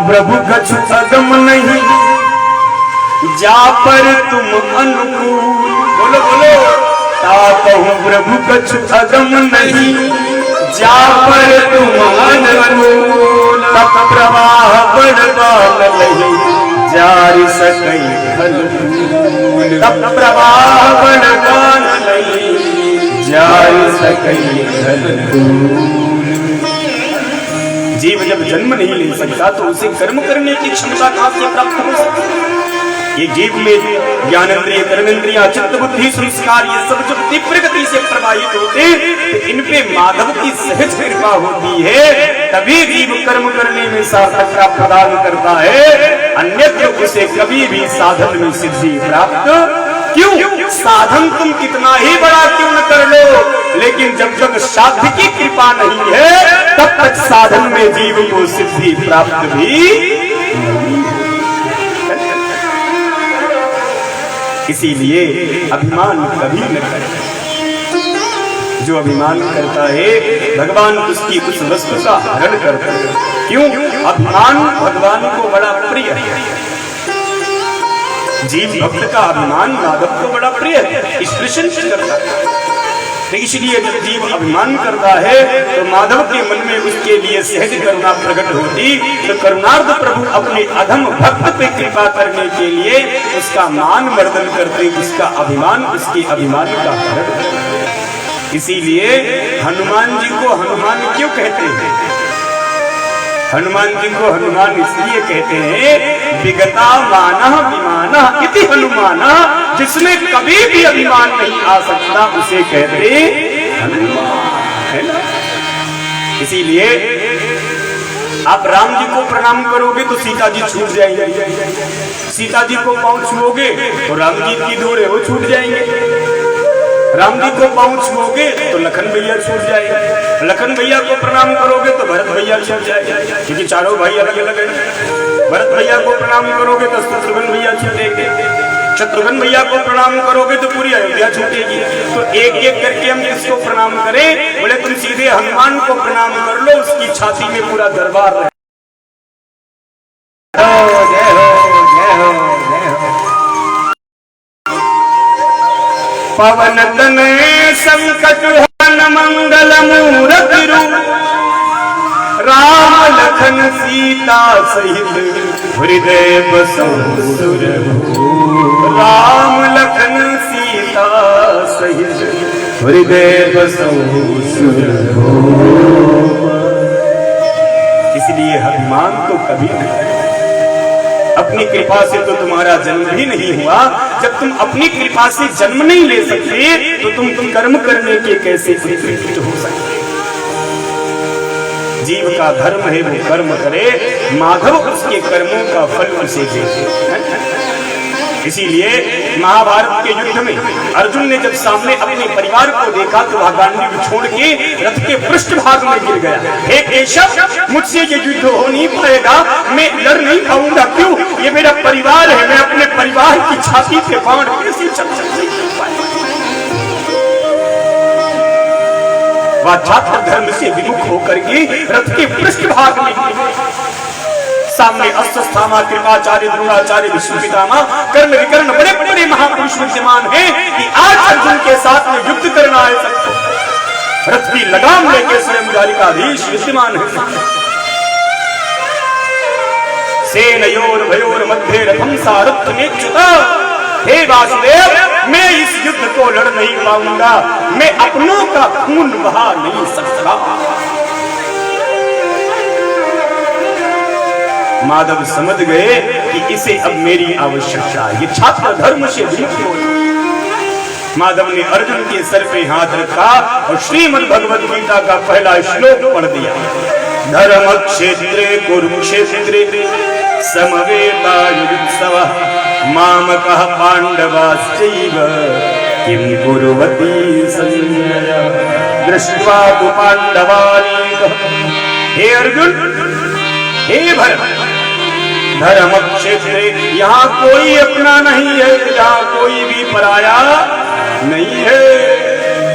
प्रभु कछु अगम नहीं, जा पर तुम अनुकूल। बोलो बोलो। ताकहु प्रभु कछु अगम नहीं, जा पर तुम अनुकूल। तप प्रवाह बड़बान लही, जारि सकई खल फूल। तप प्रवाह बड़बान लही, जारि सकई खल फूल। जीव जब जन्म नहीं ले सकता तो उसे कर्म करने की क्षमता कहां से प्राप्त हो सकती है? ये जीव में ज्ञानेंद्रिय, कर्मेंद्रिय, चित्त, बुद्धि, संस्कार ये सब जब तीव्र गति से प्रवाहित होते तो इन पे माधव की सहज कृपा होती है, तभी जीव कर्म करने में सार्थकता प्रदान करता है। अन्यथा उसे कभी भी साधन में सिद्धि प्राप्त क्यों? साधन तुम कितना ही बड़ा क्यों न कर लो, लेकिन जब तक साध्य की कृपा नहीं है तब तक साधन में जीव को सिद्धि प्राप्त भी नहीं। इसीलिए अभिमान कभी न करे। जो अभिमान करता है भगवान उसकी उस वस्तु का हरण करता है। क्यों? अभिमान भगवान को बड़ा प्रिय है। जीव भक्त का अभिमान माधव को बड़ा प्रिय है, इस प्रशंसा करता है। तो इसलिए जब जीव अभिमान करता है तो माधव के मन में उसके लिए सहज करुणा प्रकट होती, तो करुणार्थ प्रभु अपने अधम भक्त पे कृपा करने के लिए उसका मान मर्दन करते, उसका अभिमान, उसके अभिमान का हरण करते। इसीलिए हनुमान जी को हनुमान क्यों कहते हैं? हनुमान जी को हनुमान इसलिए कहते हैं विगता मानः विमानः इति हनुमानः, जिसमें कभी भी अभिमान नहीं आ सकता उसे कहते हनुमान, है ना? इसीलिए आप राम जी को प्रणाम करोगे तो सीता जी छूट जाएंगे, सीता जी को पांव छुओगे तो राम जी की डोरे वो छूट जाएंगे, राम जी को पांव छुओगे तो लखन भैया छूट जाएगा, लखन भैया को प्रणाम करोगे तो भरत भैया छूट जाएगा, क्योंकि चारों भाई अलग अलग हैं। भरत भैया को प्रणाम करोगे तो शत्रुघ्न भैया छूटेंगे, शत्रुघ्न भैया को प्रणाम करोगे तो पूरी अयोध्या छूटेगी। तो एक एक करके हम किसको प्रणाम करें? बोले तुम सीधे हनुमान को प्रणाम कर लो, उसकी छाती में पूरा दरबार रहे। जय हो जय हो जय हो जय हो। पवन तनय संकट हरण मंगल मूरति रूप, राम लखन सीता सहित हृदय बसो सुरभूप। राम लखन सीता सहित हृदय बसो सुरभूप। इसलिए अभिमान तो कभी नहीं। अपनी कृपा से तो तुम्हारा जन्म भी नहीं हुआ। जब तुम अपनी कृपा से जन्म नहीं ले सकते तो तुम कर्म करने के कैसे प्रवृत्त हो सकते? जीव का धर्म है वो कर्म करे, माधव उसके कर्मों का फल उसे दे। इसीलिए महाभारत के युद्ध में अर्जुन ने जब सामने अपने परिवार को देखा तो वह गांडीव छोड़ के रथ के पृष्ठभाग में गिर गया। हे केशव, मुझसे ये युद्ध हो नहीं पाएगा, मैं लड़ नहीं पाऊंगा। क्यों? ये मेरा परिवार है, मैं अपने परिवार की छाती पे बाण कैसे चल सकता? वह छात्र धर्म से विमुख होकर के रथ के पृष्ठभाग में सामने अश्वत्थामा, कृपाचार्य, द्रोणाचार्य, भीष्म पितामह, कर्ण विकर्ण बड़े बड़े महापुरुष विद्यमान हैं कि आज अर्जुन के साथ में युद्ध करना है सबको। रथ की लगाम लेके स्वयं द्वारिकाधीश विद्यमान है। सेनयोर भयोर मध्य रथम सारथ नेच्युता। हे वासुदेव, मैं इस युद्ध को लड़ नहीं पाऊंगा, मैं अपनों का खून बहा नहीं सकता। माधव समझ गए कि इसे अब मेरी आवश्यकता है, ये छात्र धर्म से विमुख हो। माधव ने अर्जुन के सर पे हाथ रखा और श्रीमद् भगवद गीता का पहला श्लोक पढ़ दिया। धर्म क्षेत्रे कुरुक्षेत्रे समवेतायुत्सवः मामकः पांडवाश्चैव किं कुर्वति संजय दृष्ट्वा तु पांडवानीकः। हे अर्जुन, हे भरत, धर्म क्षेत्र, यहाँ कोई अपना नहीं है, यहाँ कोई भी पराया नहीं है,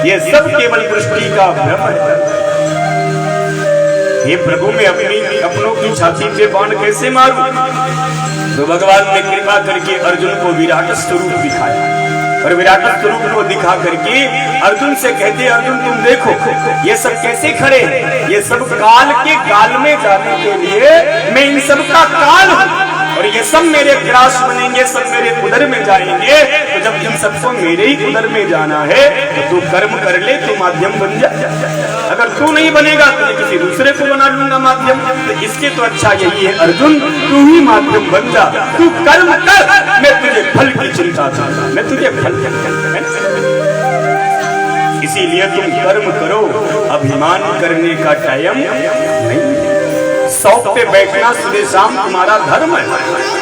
ये सब केवल दृष्टि का भ्रम है। हे प्रभु मैं अपनों की छाती पे बाण कैसे मारूं? तो भगवान ने कृपा करके अर्जुन को विराट स्वरूप दिखाया और विराट स्वरूप को दिखा करके अर्जुन से कहते, अर्जुन तुम देखो ये सब कैसे खड़े हैं, ये सब काल के काल में जाने के लिए मैं इन सब का काल हूं और ये सब मेरे ग्रास बनेंगे, सब मेरे उदर में जाएंगे। तो जब इन सबको मेरे ही उदर में जाना है तो तू कर्म कर ले, तू माध्यम बन जा। अगर तू नहीं बनेगा तो मैं किसी दूसरे को बना लूंगा माध्यम। तो इसके तो अच्छा यही है अर्जुन, तू ही माध्यम बन जा, तू कर्म कर, मैं तुझे फल की चिंता था, मैं तुझे फल इसीलिए तुम कर्म करो, अभिमान करने का टाइम नहीं। शौक पे बैठना सुबह शाम तुम्हारा धर्म है।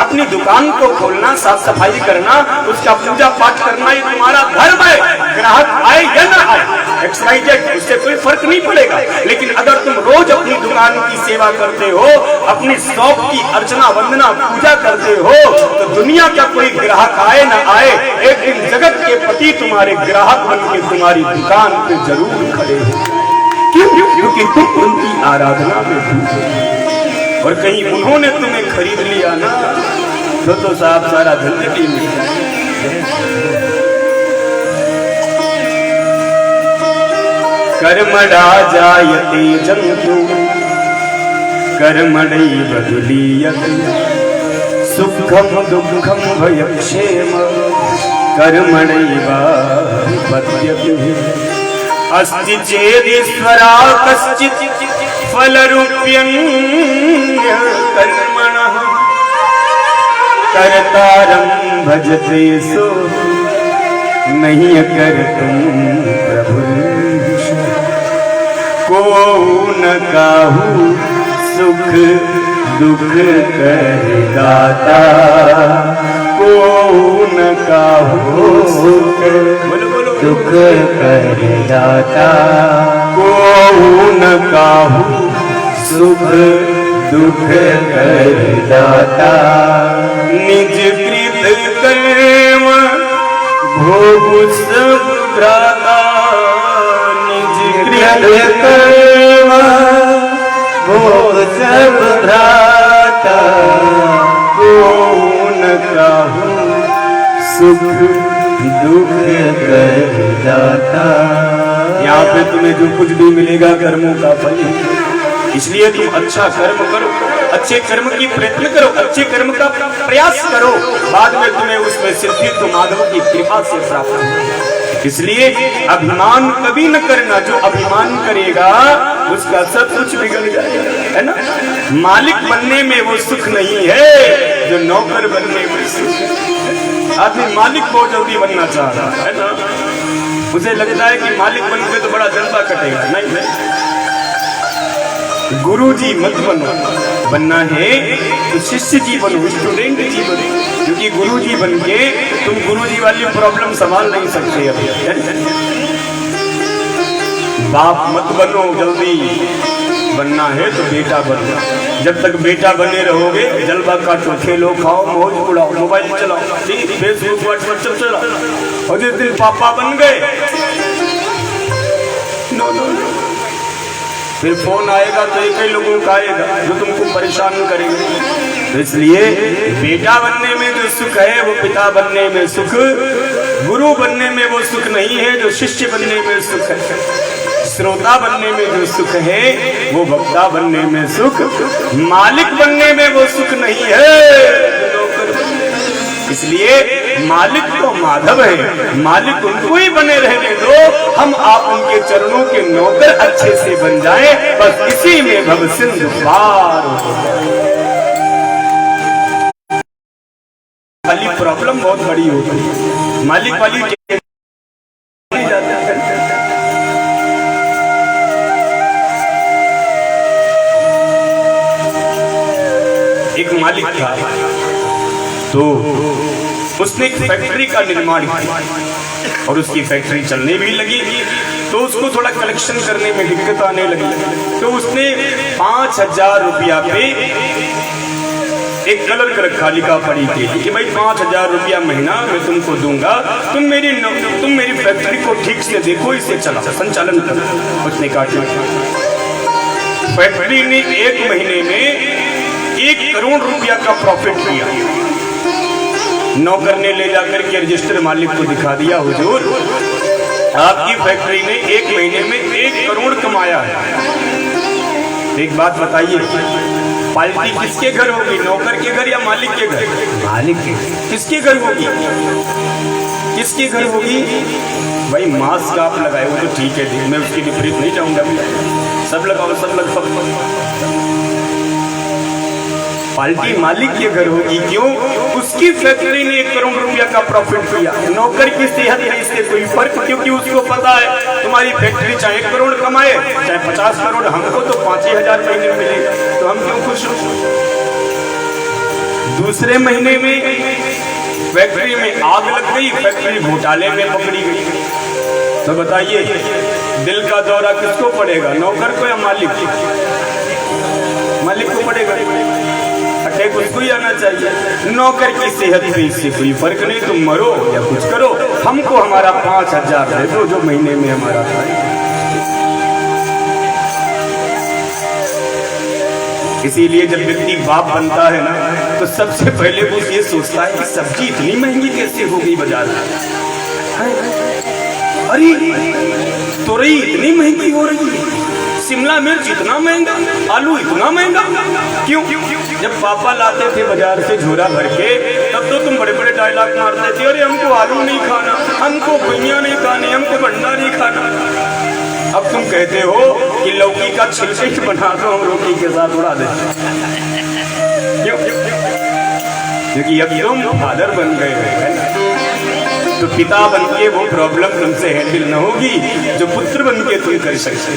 अपनी दुकान को खोलना, साफ सफाई करना, उसका पूजा पाठ करना ये तुम्हारा धर्म है। ग्राहक आए या ना आए, XYZ, उससे कोई फर्क नहीं पड़ेगा। लेकिन अगर तुम रोज अपनी दुकान की सेवा करते हो, अपनी शौक की अर्चना वंदना पूजा करते हो, तो दुनिया का कोई ग्राहक आए ना आए, एक दिन जगत के पति तुम्हारे ग्राहक बन के तुम्हारी दुकान पे जरूर खड़े हो। क्यों? क्योंकि तुम उनकी आराधना में डूबे और कहीं उन्होंने तुम्हें खरीद लिया ना तो साहब सारा जिंदगी में। कर्मणा जायते जन्तु कर्मणैव विलीयते, सुखम दुःखम भयक्षेम कर्मणैवाधिपत्यते। अस्ति चेदीश्वरा कश्चित् फलरूप्यं कर्मणः, कर्तारं भजते सो नहीं कर्तुं प्रभु। को न काहू सुख दुख कर दाता, को न काहू सुख दुख कर दाता, को न काहू सुख दुख कर दाता। निज कृत कर्म भोग सब भ्राता, निज कृत कर्म भोग सब भ्राता, को न काहू सुख दुख कर दाता। यहाँ पे तुम्हें जो कुछ भी मिलेगा कर्मों का फल, इसलिए तुम अच्छा कर्म करो, अच्छे कर्म की प्रयत्न करो, अच्छे कर्म का प्रयास करो, बाद में तुम्हें उसमें सिद्धि तो माधव की कृपा से प्राप्त हो। इसलिए अभिमान कभी न करना, जो अभिमान करेगा उसका सब कुछ बिगड़ जाएगा, है ना। मालिक बनने में वो सुख नहीं है जो नौकर बनने में सुख है। आदमी मालिक बहुत जल्दी बनना चाह रहा है ना, उसे लगता है कि मालिक बन के तो बड़ा जनता कटेगा। नहीं, गुरु जी मत बनो, बनना है तो शिष्य जी बनो, स्टूडेंट जी बनो, क्योंकि गुरु जी बन के तुम गुरु जी वाली प्रॉब्लम संभाल नहीं सकते। अभी बाप मत बनो, जल्दी बनना है तो बेटा बनो। जब तक बेटा बने रहोगे जलवा काटो, खेलो खाओ मौज उड़ाओ, मोबाइल चलाओ, फेसबुक व्हाट्सएप चलाओ, और जिस दिन पापा बन गए नो नो नो, फिर फोन आएगा तो एक ही लोगों का आएगा जो तुमको परेशान करेंगे। तो इसलिए बेटा बनने में जो सुख है वो पिता बनने में सुख, गुरु बनने में वो सुख नहीं है जो शिष्य बनने में सुख है। श्रोता बनने में जो सुख है वो वक्ता बनने में सुख, मालिक बनने में वो सुख नहीं है। इसलिए मालिक तो माधव है, मालिक उनको ही बने रहने दो, हम आप उनके चरणों के नौकर अच्छे से बन जाएं, बस इसी में भव सिंधु पार हो जाए। वाली प्रॉब्लम बहुत बड़ी होती है, मालिक वाली एक मालिक था तो उसने एक फैक्ट्री का निर्माण किया और उसकी फैक्ट्री चलने भी लगी, तो उसको थोड़ा कलेक्शन करने में दिक्कत आने लगी। तो उसने 5000 रुपया पे एक कलर रखा, लिखा पड़ी थी कि भाई 5000 रुपया महीना मैं तुमको दूंगा, तुम मेरी फैक्ट्री को ठीक से देखो, इसे चला संचालन करो। उसने कहा फैक्ट्री ने 1 महीने में 1 करोड़ रुपया का प्रॉफिट किया। नौकर ने ले जाकर के रजिस्टर मालिक को दिखा दिया, हुजूर आपकी फैक्ट्री ने 1 महीने में 1 करोड़ कमाया है। एक बात बताइए, पार्टी किसके घर होगी, नौकर के घर या मालिक के घर? मालिक के। किसके घर होगी? किसके घर होगी? भाई मास्क आप लगाए हो तो ठीक है, मैं उसकी विपरीत नहीं चाहूंगा, सब लगाओ, सब लगाओ। पार्टी मालिक के घर होगी, क्यों? उसकी फैक्ट्री ने 1 करोड़ रुपया का प्रॉफिट किया। नौकर की सेहत है, इससे कोई फर्क, क्योंकि उसको पता है तुम्हारी फैक्ट्री चाहे 1 करोड़ कमाए चाहे 50 करोड़, हमको तो 5 ही हजार महीने में मिलेगा, तो हम क्यों खुश हो? दूसरे महीने में फैक्ट्री में आग लग गई, फैक्ट्री घोटाले में पकड़ी गई, तो बताइए दिल का दौरा किसको पड़ेगा, नौकर को या मालिक को? मालिक को पड़ेगा, अटैक उसको ही आना चाहिए। नौकर की सेहत में इससे कोई फर्क नहीं, तुम मरो या कुछ करो, हमको हमारा 5,000 दे दो जो महीने में हमारा था। इसीलिए जब व्यक्ति बाप बनता है ना, तो सबसे पहले वो ये सोचता है कि सब्जी इतनी महंगी कैसे हो गई बाजार में, अरे तोरई इतनी महंगी हो रही है, शिमला मिर्च इतना महंगा, आलू इतना महंगा, क्यों? जब पापा लाते थे बाजार से झोरा भर के, तब तो तुम बड़े बड़े डायलॉग मारते थे, अरे हमको आलू नहीं खाना, हमको भुइयां नहीं खानी, हमको भंडा नहीं खाना। अब तुम कहते हो कि लौकी का छिलका बना दो, हम रोटी के साथ उड़ा दें, क्यों? क्योंकि अब तुम फादर बन गए हो, तो पिता बनके वो प्रॉब्लम तुमसे हैंडल न होगी जो पुत्र बनके तुम कर सकते।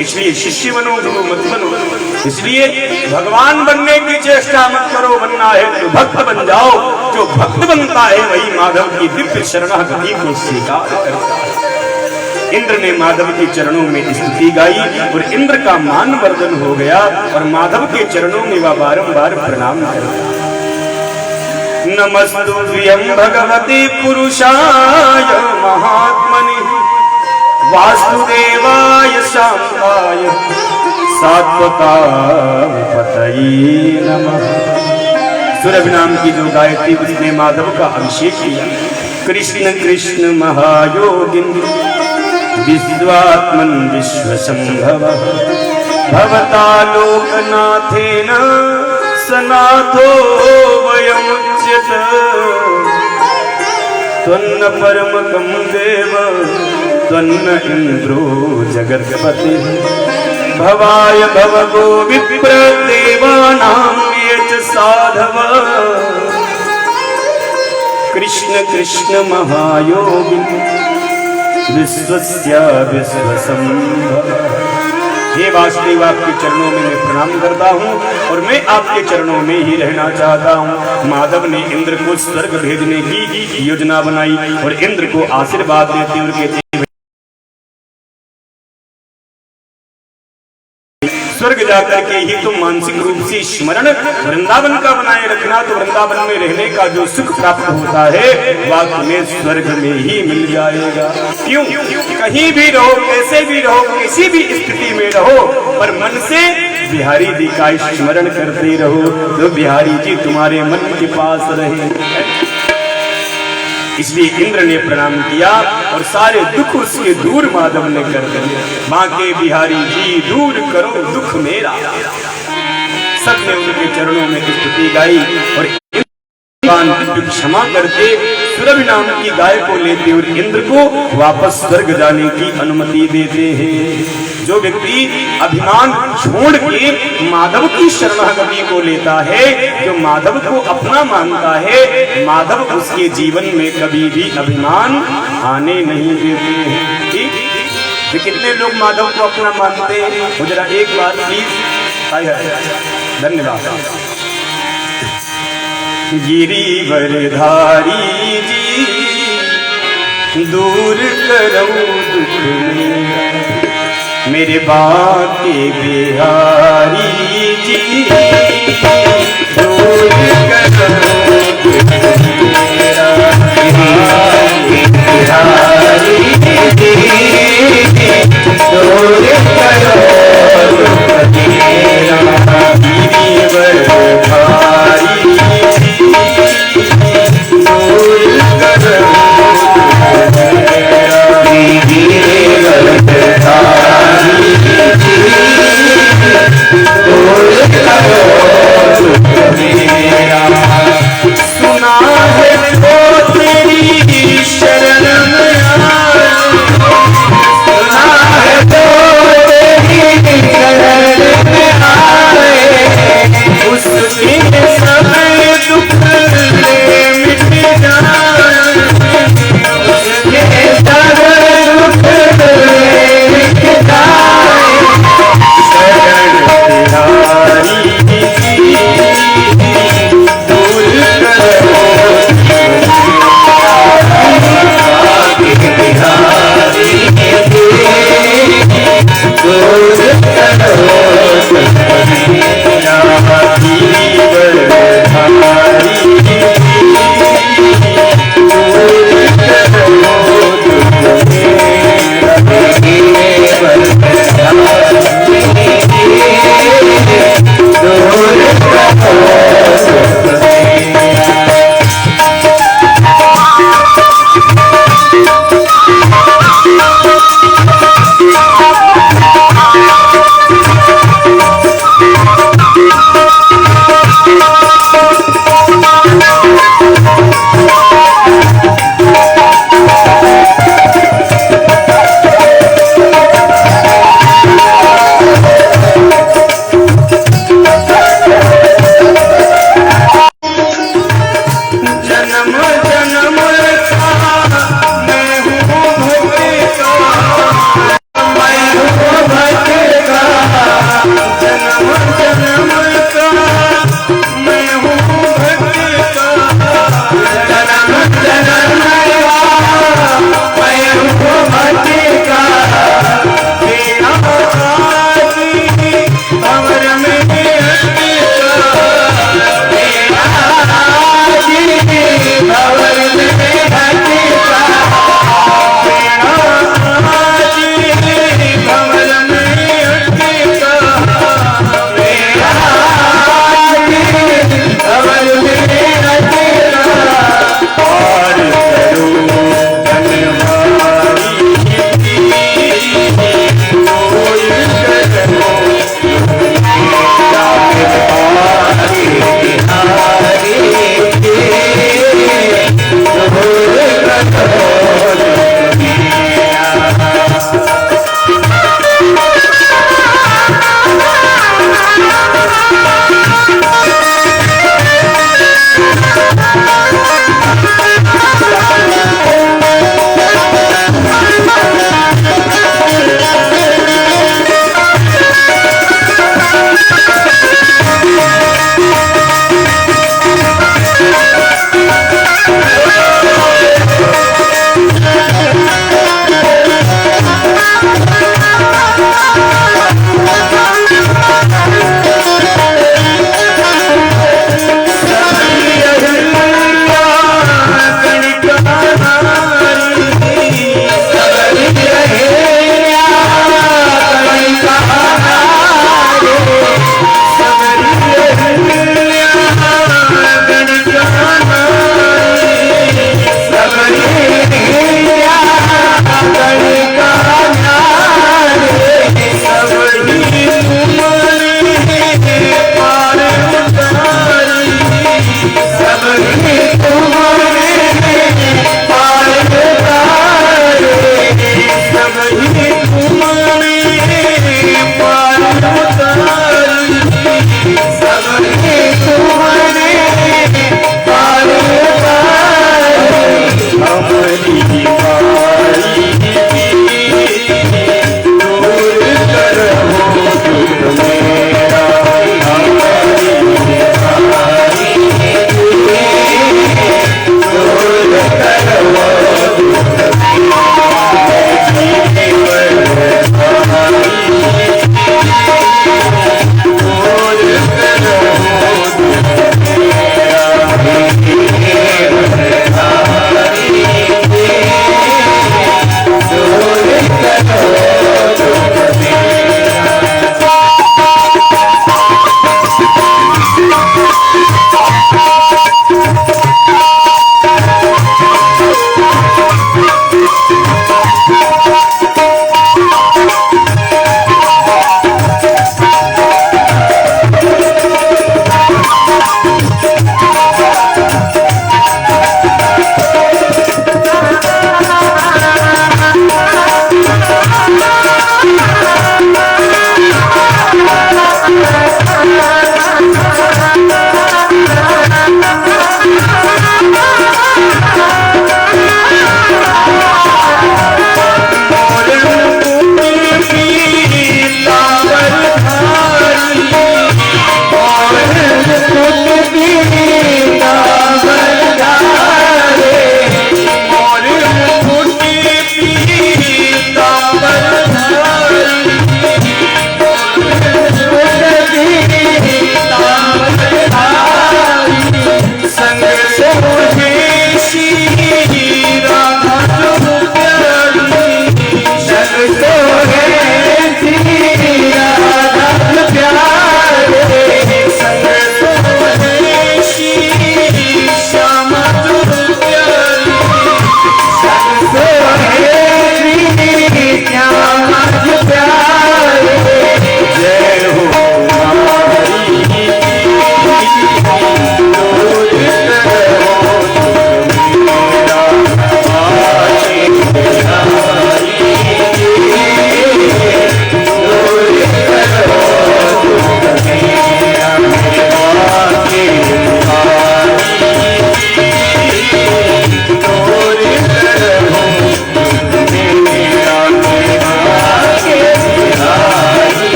इसलिए शिष्य बनो, गुरु मत बनो। इसलिए भगवान बनने की चेष्टा मत करो, बनना है तो भक्त बन जाओ। जो भक्त बनता है वही माधव की दिव्य शरणागति को स्वीकार करता है। इंद्र ने माधव के चरणों में स्तुति गाई और इंद्र का मान वर्धन हो गया और माधव के चरणों में वह बारंबार प्रणाम करता। नमस्तुभ्यं भगवते पुरुषाय महात्मने वासुदेवाय शांताय सात्वताय पतये नमः। सुरभि नाम की जो गायत्री उसने माधव का अभिषेक किया। कृष्ण कृष्ण महायोगिन विश्वात्मन विश्वसंभव भवता लोकनाथेन सनाथो वयमुच्यत त्वन्न परमकं देव त्वन्न इंद्रो जगत्पति भवाय भवगो विप्र देवानां ये च साधव। कृष्ण कृष्ण महायोगी विश्वस्य विश्वसंभव। हे वासुदेव, आपके चरणों में मैं प्रणाम करता हूँ और मैं आपके चरणों में ही रहना चाहता हूँ। माधव ने इंद्र को स्वर्ग भेजने की योजना बनाई और इंद्र को आशीर्वाद देते हुए कहते स्वर्ग जाकर के ही तुम मानसिक रूप से स्मरण वृंदावन का बनाए रखना, तो वृंदावन में रहने का जो सुख प्राप्त होता है वह तुम्हें स्वर्ग में ही मिल जाएगा। क्यों? कहीं भी रहो, कैसे भी रहो, किसी भी स्थिति में रहो, पर मन से बिहारी जी का स्मरण करते रहो, तो बिहारी जी तुम्हारे मन के पास रहे। इसलिए इंद्र ने प्रणाम किया और सारे दुख उसके दूर माधव ने कर दिए। बांके बिहारी जी दूर करो दुख मेरा। सबने उनके चरणों में स्तुति गाई और क्षमा करके सुरभि नाम की गाय को लेते और इंद्र को वापस स्वर्ग जाने की अनुमति देते हैं। जो व्यक्ति अभिमान छोड़ के माधव की शरणागति को लेता है, जो माधव को अपना मानता है, माधव उसके जीवन में कभी भी अभिमान आने नहीं देते हैं। ठीक? तो कितने लोग माधव को अपना मानते हैं? वो जरा एक बार प्लीज। धन्यवाद। गिरिवरधारी जी दूर करो दुख मेरे बांके बिहारी जी दूर करो दुख मेरा बांके बिहारी जी दूर करो दुख दूर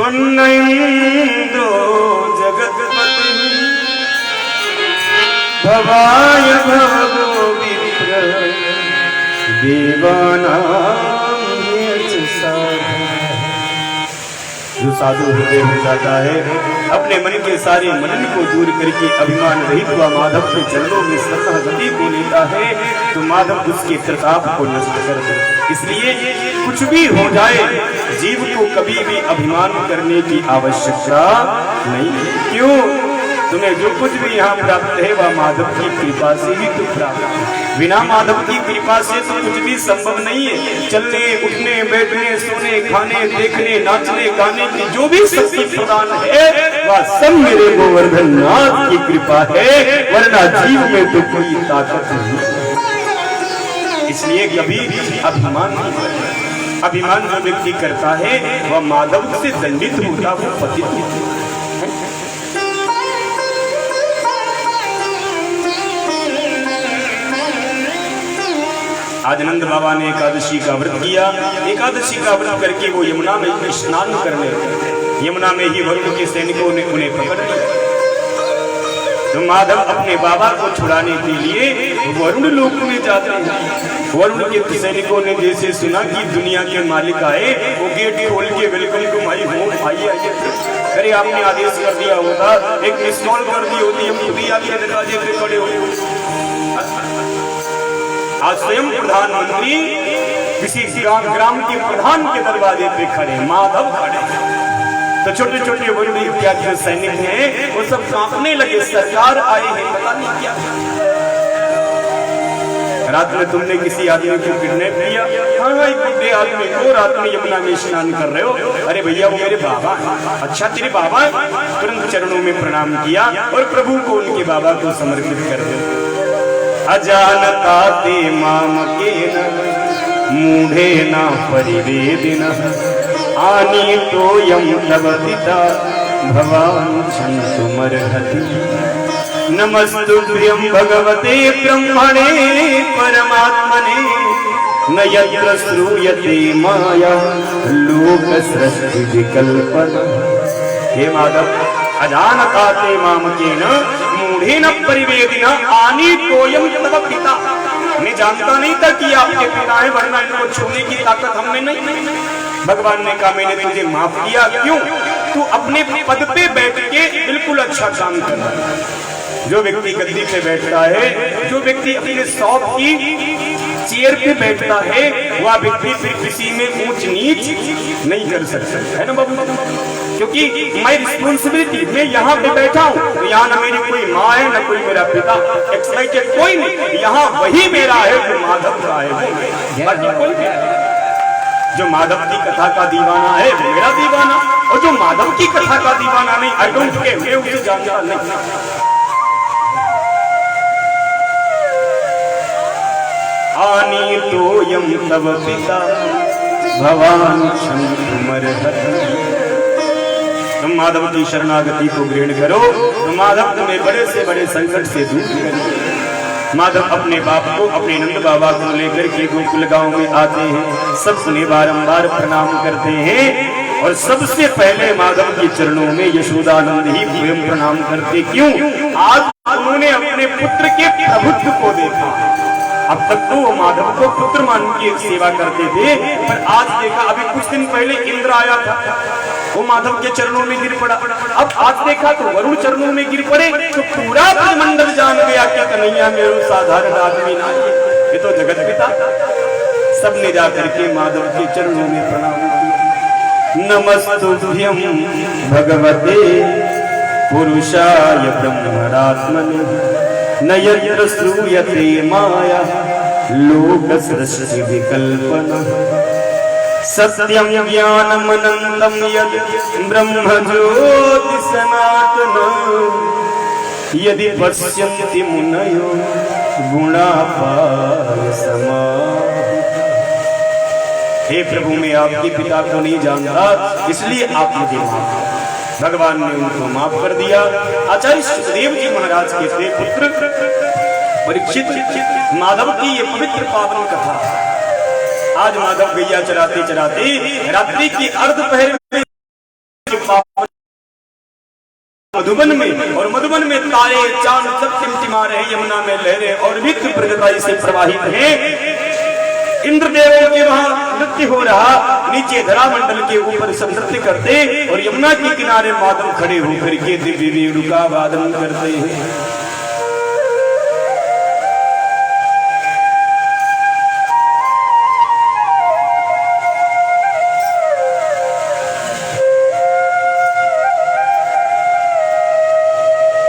पुण्येन्द्रो जगत्पति भवाय भवो विप्र देवानां ये साधु। जो साधु हृदय हो जाता है, अपने मन के सारे मनन को दूर करके अभिमान रहित हुआ माधव के चरणों में शरणागति को लेता है, तो माधव उसके प्रताप को नष्ट कर दे। इसलिए कुछ भी हो जाए, जीव को कभी भी अभिमान करने की आवश्यकता नहीं। क्यों? तुम्हें जो कुछ भी यहाँ प्राप्त है वह माधव की कृपा से ही तो प्राप्त है। बिना माधव की कृपा से तो कुछ भी संभव नहीं है। चलने, उठने, बैठने, सोने, खाने, देखने, नाचने, गाने की जो भी शक्ति प्रदान है वह सब मेरे गोवर्धन नाथ की कृपा है, वरना जीव में तो कोई ताकत नहीं। इसलिए कभी अभिमान नहीं करना। अभिमान जो व्यक्ति करता है वह माधव से दंडित होता, वो पतित होता। आज नंद बाबा ने एकादशी का व्रत किया। एकादशी का व्रत करके वो यमुना में स्नान करने लगे। यमुना में ही वरुण के सैनिकों ने उन्हें पकड़ लिया। तो माधव अपने बाबा को छुड़ाने के लिए वरुण लोक में जाते हैं। वरुण के सैनिकों ने जैसे सुना कि दुनिया के मालिक आए, वो गेट खोल के वेलकम टू माय होम, आइए आइए। अरे आपने आदेश कर दिया होता, एक मिस कॉल कर दी होती, हम खुद ही आके दरवाजे पे खड़े होते। आज स्वयं प्रधानमंत्री किसी ग्राम के प्रधान के दरवाजे पे खड़े, माधव खड़े। तो छोटे छोटे वरुण इत्यादि जो सैनिक हैं वो सब कांपने लगे, सरकार आए हैं, पता नहीं क्या। रात में तुमने किसी आदमी को किडनैप किया? हाँ, एक बुढ़े आदमी को रात में यमुना में स्नान कर रहे हो। अरे भैया वो मेरे बाबा है। अच्छा तेरे बाबा है? तुरंत चरणों में प्रणाम किया और प्रभु को उनके बाबा को समर्पित कर दिया। अजानता ते मामकेन मूढ़ेन परिवेदिन आनी तो यम तव पिता भवान् क्षन्तुमर्हति। नमस्तुभ्यं भगवते ब्रह्मणे परमात्मने न यत्र श्रूयते माया लोक सृष्टि विकल्पना। हे माधव, अजानता ते मामकेन मूढ़ेन परिवेदिन आनी तोयम तव पिता। मैं जानता नहीं था कि आपके पिता है, वरना इनको छूने की ताकत हमें नहीं। भगवान ने कहा मैंने तुझे माफ किया। क्यों? तू अपने पद पे बैठ के बिल्कुल अच्छा काम कर रहा है। जो व्यक्ति गद्दी पे बैठता है, जो व्यक्ति अपने शौक की चेयर पे बैठता है, वह व्यक्ति फिर किसी में ऊंच नीच नहीं कर सकता है ना बाबू। क्योंकि मैं रिस्पॉन्सिबिलिटी, मैं यहाँ पे बैठा हूँ तो यहाँ ना मेरी कोई माँ है ना कोई मेरा पिता, एक्सपेक्टेड कोई नहीं, यहाँ वही मेरा है जो माधव का है, बाकी कोई नहीं। जो माधव की कथा का दीवाना है वो मेरा दीवाना, और जो माधव की कथा का दीवाना नहीं, आई डोंट केयर, मैं उसे जानता नहीं। आनी तो यम तव पिता भवान् क्षन्तुमर्हति। तुम माधव की शरणागति को ग्रहण करो तो माधव तुम्हें बड़े से बड़े संकट से दूर करेंगे। माधव अपने बाप को, अपने नंद बाबा को लेकर के गोकुल गांव में आते हैं, सबने बारंबार प्रणाम करते हैं और सबसे पहले माधव के चरणों में यशोदानंद ही स्वयं प्रणाम करते। क्यों? आज उन्होंने अपने पुत्र के प्रभुत्व को देखा। अब तक तो वो माधव को पुत्र मान के सेवा करते थे, पर आज देखा, अभी कुछ दिन पहले इंद्र आया था, वो माधव के चरणों में गिर पड़ा। अब आज देखा तो वरुण चरणों में गिर पड़े, तो पूरा ब्रह्मांड जान गया कि कन्हैया मेरू साधारण आदमी ना, ये तो जगत पिता। सबने जाकर के माधव के चरणों में प्रणाम किया। नमस्तुभ्यं भगवते पुरुषाय ब्रह्मणात्मने न यत्र श्रूयते माया लोक सृष्टि विकल्पना। सत्यं ज्ञानमनन्तं यत् ब्रह्म ज्योति सनातनं यदि पश्यन्ति मुनयो गुणापार समाः। हे प्रभु, मैं आपके पिता को नहीं जानता, इसलिए आप मुझे माफ करें। भगवान ने उनको माफ कर दिया। आचार्य सुखदेव जी महाराज के थे पुत्र परीक्षित। माधव की ये पवित्र पावन कथा। आज माधव गैया चराते चराते रात्रि की अर्ध पहर में मधुबन में, और मधुबन में तारे चांद सब टिमटिमा रहे, यमुना में लहरें और वित्त प्रगति से प्रवाहित हैं। इंद्रदेवों के वहां नृत्य हो रहा, नीचे धरा मंडल के ऊपर सब नृत्य करते, और यमुना के किनारे माधव खड़े होकर के दिव्य वेणु का वादन करते हैं।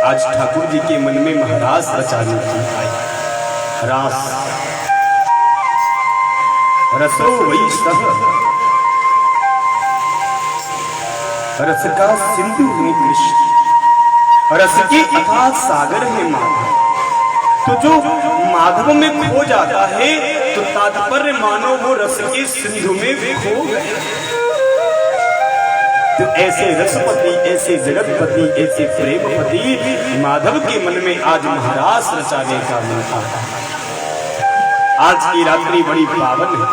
आज ठाकुर जी के मन में महारास रचाने की आई। रास रसो वही सब, रस का सिंधु है कृष्ण, रस के अथाह सागर है माधव। तो जो माधव में खो जाता है तो तात्पर्य मानो वो रस के सिंधु में खो गए। तो ऐसे रसपति, ऐसे जगतपति, ऐसे प्रेमपति माधव के मन में आज महारास रचाने का मन आता है। आज की रात्रि बड़ी पावन है,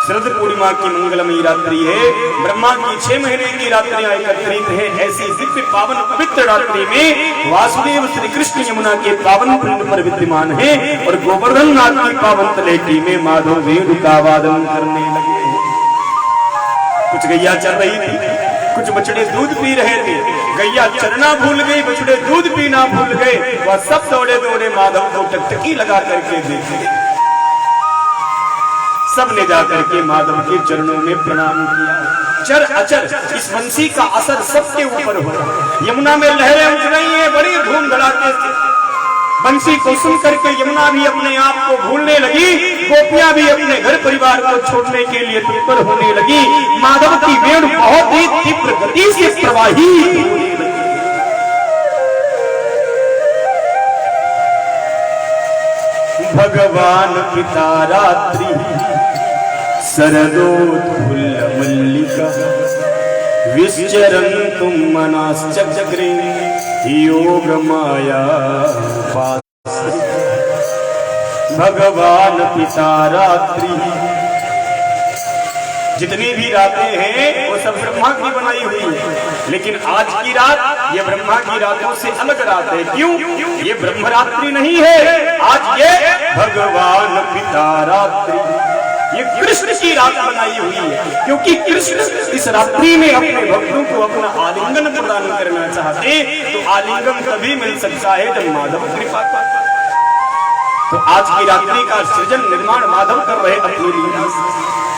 शरद पूर्णिमा की मंगलमयी रात्रि है, ब्रह्मा की 6 महीने की रात्रियां एकत्रित है। ऐसी दिव्य पावन पवित्र रात्रि में वासुदेव श्री कृष्ण यमुना के पावन कुंड पर विद्यमान है, और गोवर्धन नाथ की पावन तलेटी में माधव वेणु का वादन करने लगे। कुछ गैया चल रही थी, कुछ बछड़े दूध पी रहे थे। गैया चरना भूल गई, बछड़े दूध पीना भूल गए। वह सब दौड़े दौड़े माधव को टकटकी लगा करके देखे। सब ने जाकर के माधव के चरणों में प्रणाम किया। चर अचर इस बंसी का असर सबके ऊपर हो रहा। यमुना में लहरें उठ रही हैं, बड़ी धूम धड़ाके से। बंसी को सुन करके यमुना भी अपने आप को भूलने लगी, गोपियां भी अपने घर परिवार को छोड़ने के लिए तत्पर होने लगी। माधव की वेणु बहुत ही तीव्र गति से प्रवाही होने लगी। भगवान पिता रात्रि शरदोत्फुल्ल मल्लिका, विश्चरन्तुं मनाश्चक्रे योग माया। भगवान पिता रात्रि, जितनी भी रातें हैं वो सब ब्रह्मा की बनाई हुई है, लेकिन आज की रात ये ब्रह्मा की रातों से अलग रात है। क्यों? ये ब्रह्म रात्रि नहीं है, आज ये भगवान पिता रात्रि, ये कृष्ण की रात बनाई हुई है। क्योंकि कृष्ण इस रात्रि में अपने भक्तों को अपना आलिंगन प्रदान करना चाहते, तो आलिंगन तभी मिल सकता है जब माधव कृपा करता। तो आज की रात्रि का सृजन निर्माण माधव कर रहे अपनी लीला से,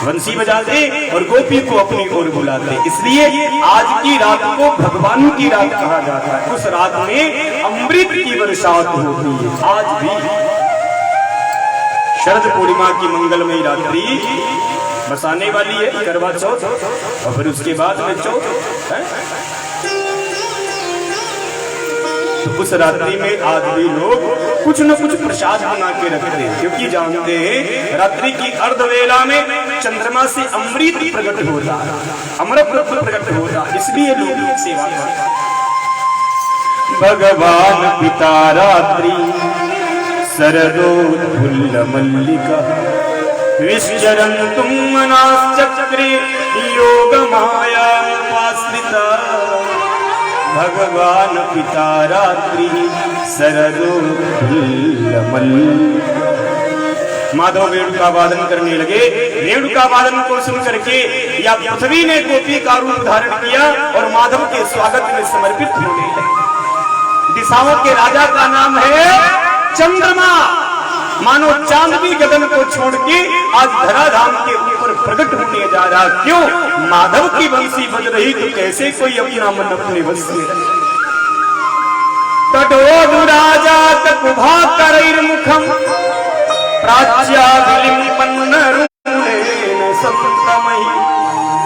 बंसी बजाते और गोपी को अपनी ओर बुलाते। इसलिए आज की रात को भगवान की रात कहा जाता है। उस रात में अमृत की बरसात होती है। आज भी शरद पूर्णिमा की मंगलमयी रात्रि बसाने वाली है, करवा चौथ, और फिर उसके बाद में चौथ है। तो उस रात्रि में आज भी लोग कुछ न कुछ प्रसाद बना के रखते हैं, क्योंकि जानते हैं रात्रि की अर्धवेला में चंद्रमा से अमृत प्रकट होता है, अमृत प्रकट होता है, इसलिए लोग सेवा करते हैं। भगवान पिता रात्रि शरदोत्फुल्ल मल्लिका, विश्चरन्तुं मनाश्चक्रे योग माया उपाश्रिता। भगवान पिता रात्रि शरदोत्फुल्ल मल्लिका। माधव वेणु का वादन करने लगे। वेणु का वादन को सुन करके या पृथ्वी ने गोपी का रूप धारण किया और माधव के स्वागत में समर्पित होने लगे। दिशाओं के राजा का नाम है चंद्रमा। मानो चांदनी गगन को छोड़ के आज धराधाम के ऊपर प्रकट होने जा रहा। क्यों? माधव की बंसी बज रही, तो कैसे कोई अपना मन अपने बस में रखे। तटोदुराजा तकुभा करैर्मुखम प्राच्याभिलिम्पन्न रूपेण सप्तमहि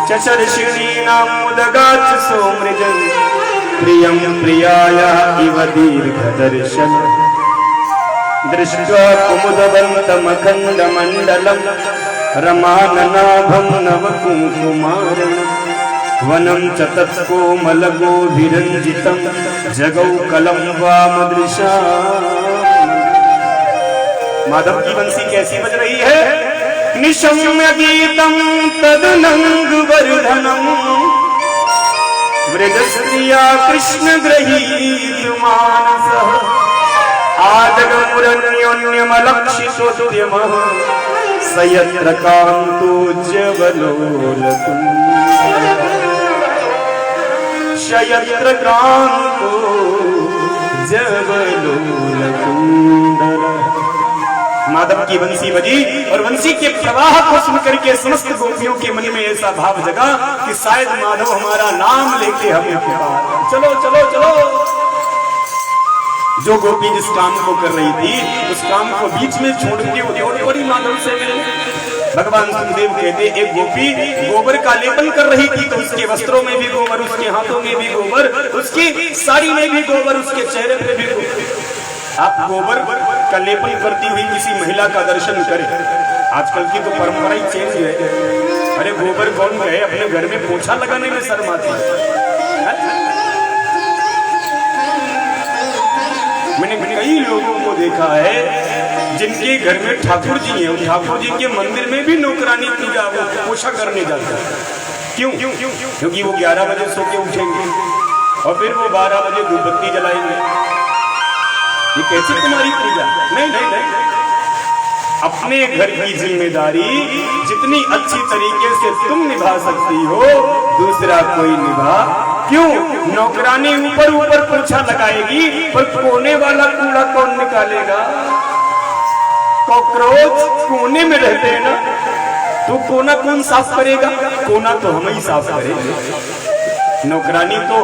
चचर्षिणीनां मुदगाच्च सोमृजं प्रियं प्रियाया इव दीर्घदर्शन दृष्ट्वा कुमुदवन्तमखण्डमण्डलं रमाननाभं नवकुङ्कुमारं वनं च तत्कोमलगोभिरञ्जितं जगौकलं वामदृशा। माधव की बंसी कैसी बज रही है? निशम्य गीतं तदनंग वर्धनम व्रजस्त्रिया कृष्ण गृहीत मानस आजगमुरन्योन्यमलक्षितोद्यमः सयत्र कांतो जवलोलकुंडल। माधव की बंसी बजी और बंसी के प्रवाह को सुनकर के समस्त गोपियों के मन में ऐसा भाव जगा कि शायद माधव हमारा नाम लेके हमें पुकार, चलो चलो चलो। जो गोपी जिस काम को कर रही थी उस काम को बीच में छोड़ के दौड़ पड़ी माधव से मिलने। भगवान सुखदेव कहते एक गोपी गोबर का लेपन कर रही थी तो उसके वस्त्रों में भी गोबर, उसके हाथों में भी गोबर, उसकी साड़ी में भी गोबर, उसके चेहरे पे भी गोबर। आप गोबर का लेपन करती हुई किसी महिला का दर्शन करें। आजकल की तो परंपरा ही चेंज है। अरे गोबर कौन कहे, अपने घर में पोछा लगाने में शर्म आती है। मैंने कई लोगों को देखा है जिनके घर में ठाकुर जी हैं, ठाकुर जी के मंदिर में भी नौकरानी पूजा वो पोछा करने जाते हैं। क्यों? क्योंकि वो 11 बजे सो के उठेंगे और फिर वो 12 बजे धूपबत्ती जलाएंगे। ये कैसी तुम्हारी पूजा? नहीं नहीं नहीं, अपने घर की जिम्मेदारी जितनी अच्छी तरीके से तुम निभा सकती हो दूसरा कोई निभा क्यों? नौकरानी ऊपर ऊपर पोछा लगाएगी पर कोने वाला कूड़ा कौन निकालेगा? कॉकरोच कोने में रहते हैं ना, तो कोना कौन साफ करेगा? कोना तो हम ही साफ करेंगे। नौकरानी तो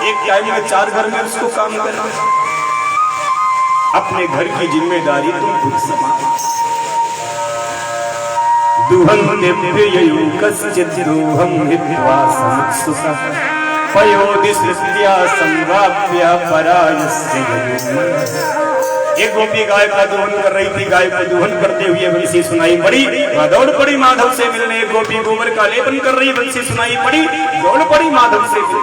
एक टाइम में 4 घर में उसको काम करना। अपने घर की जिम्मेदारी तुम खुद संभालो। दुहं दिव्ययु कश्चित् दोहं हित्वा समुत्सुकः पयोदिसृत्या संवाप्य परायस्य ययुर्मनः। एक गोपी गाय का दोहन कर रही थी, गाय को दोहन करते हुए बंसी सुनाई पड़ी, वह दौड़ पड़ी माधव से मिलने। एक गोपी गोबर का लेपन कर रही, बंसी सुनाई पड़ी, दौड़ पड़ी माधव से मिलने।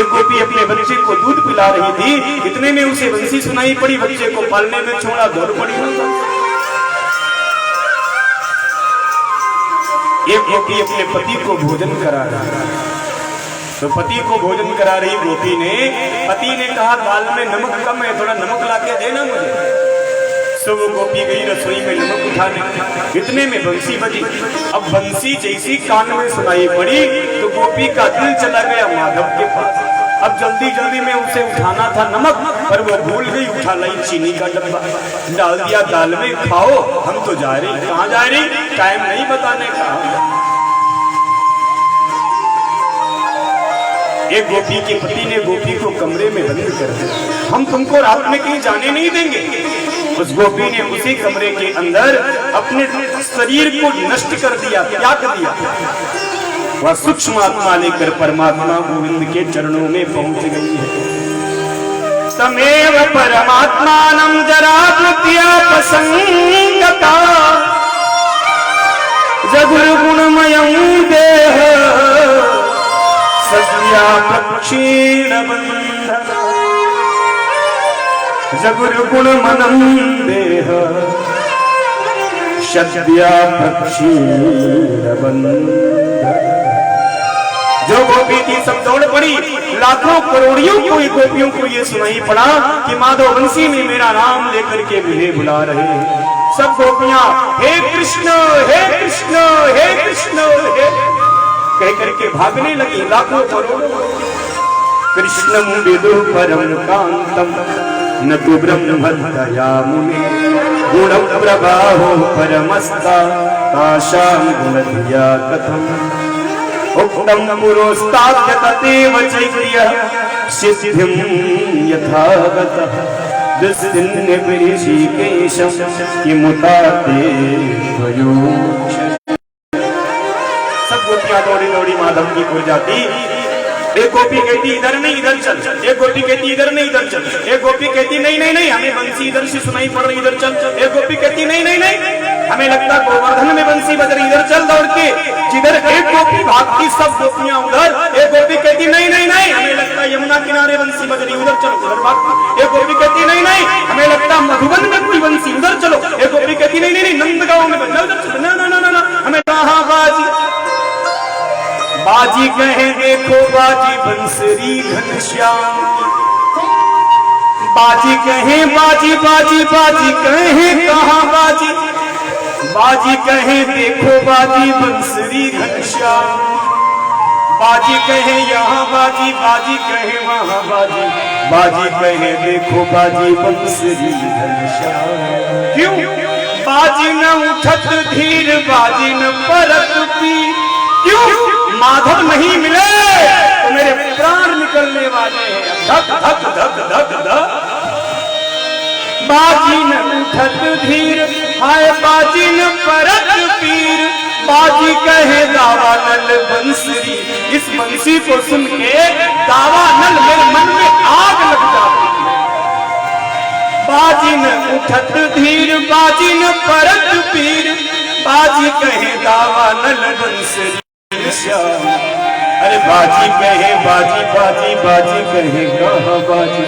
एक गोपी अपने बच्चे को दूध पिला रही थी, इतने में उसे बंसी सुनाई पड़ी, बच्चे को पालने में छोड़ा, दौड़ पड़ी माधव। एक गोपी अपने पति को भोजन करा रही, तो पति को भोजन करा रही गोपी ने, पति ने कहा दाल में नमक कम है, थोड़ा नमक लाके देना मुझे। सो वो गोपी गई रसोई में नमक उठाने, इतने में बंसी बजी। अब बंसी जैसी कान में सुनाई पड़ी तो गोपी का दिल चला गया माधव के पास। अब जल्दी जल्दी में उसे उठाना था नमक, पर वो भूल गई, उठा लाई चीनी का डब्बा, डाल दिया दाल में, खाओ हम तो जा रही। कहाँ जा रही? टाइम नहीं बताने का। एक गोपी के पति ने गोपी को कमरे में बंद कर दिया, हम तुमको रात में कहीं जाने नहीं देंगे। उस गोपी ने उसी कमरे के अंदर अपने शरीर को नष्ट कर दिया, त्याग दिया। वह सूक्ष्म आत्मा लेकर परमात्मा गोविंद के चरणों में पहुंच गई है। तमेव परमात्मानं जराकृत्या प्रसंगता जगुर्गुणमयं देह सद्या क्षीणबन्धन जगुर्गुणमनं देह सद्या क्षीणबन्धन। जो गोपी थी सब दौड़ पड़ी, लाखों करोड़ियों गोपियों को ये सुनाई पड़ा कि माधव बंसी में मेरा नाम लेकर के मुझे बुला रहे हैं। सब गोपियां हे कृष्ण हे कृष्ण हे कृष्ण हे कह करके भागने लगी, लाखों करोड़ों। कृष्णं विदुः परम कांतम न तु ब्रह्मदयामुने गुणप्रवाहो परमस्ता तासां गुणधिया कथम् उक्तं पुरोस्ताद्य तदेव चैत्र्यः सिद्धिं यथागतः दुस्तिन्निपृषिकेशं किमुताते द्वयोक्ष। सब गोपियां दौड़ी दौड़ी माधव की ओर जाती। एक गोपी कहती इधर नहीं इधर चल, एक गोपी कहती इधर नहीं इधर चल, एक गोपी कहती नहीं नहीं नहीं हमें बंसी इधर से सुनाई पड़ रही इधर चल, एक गोपी कहती नहीं नहीं नहीं हमें लगता गोवर्धन में बंसी बज रही इधर चल दौड़ के। जिधर एक गोपी भागती सब गोपियां उधर, एक गोपी कहती नहीं नहीं नहीं हमें लगता यमुना किनारे बंसी बज रही उधर चलो, उधर भागती। एक गोपी कहती नहीं नहीं हमें लगता मधुबन में कोई बंसी उधर चलो, एक गोपी कहती नहीं नहीं नंदगांव में बंसी उधर चलो, ना ना ना ना हमें कहाँ बाजी बाजी कहे देखो बाजी बंसरी घनश्याम, बाजी कहे बाजी बाजी बाजी कहे कहाँ बाजी, बाजी कहे देखो बाजी बंसरी घनश्याम, बाजी कहे यहाँ बाजी बाजी कहे वहाँ बाजी, बाजी कहे देखो बाजी बंसरी घनश्याम। क्यों बाजी न उठत धीर बाजी न परत पीर, क्यों माधव नहीं मिले तो मेरे प्राण निकलने वाले हैं धक धक धक धक धक। बाजी न उठत धीर हाय बाजी न परत पीर, बाजी कहे दावा नल बंसरी, इस बंसी को सुन के दावा नल मेरे मन में आग लग जाती है। बाजी न उठत धीर बाजी न परत पीर, बाजी कहे दावा नल बंसरी श्याम। अरे बाजी कहे बाजी बाजी बाजी कहे कहाँ बाजी,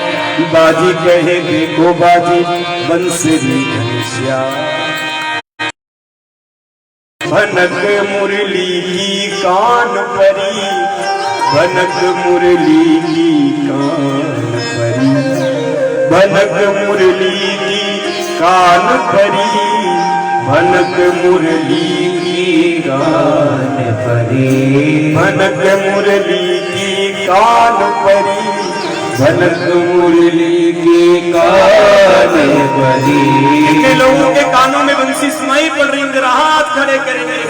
बाजी कहे देखो बाजी बंसरी घनश्याम। भनक मुरली की कान परी, भनक मुरली की कान परी, भनक मुरली की कान परी, भनक मुरली की कान परी, भनक मुरली की कान परी, भनक मुरली की कान परी। कितने लोगों के कानों में बंसी सुनाई पड़ रही, जरा हाथ खड़े करेंगे।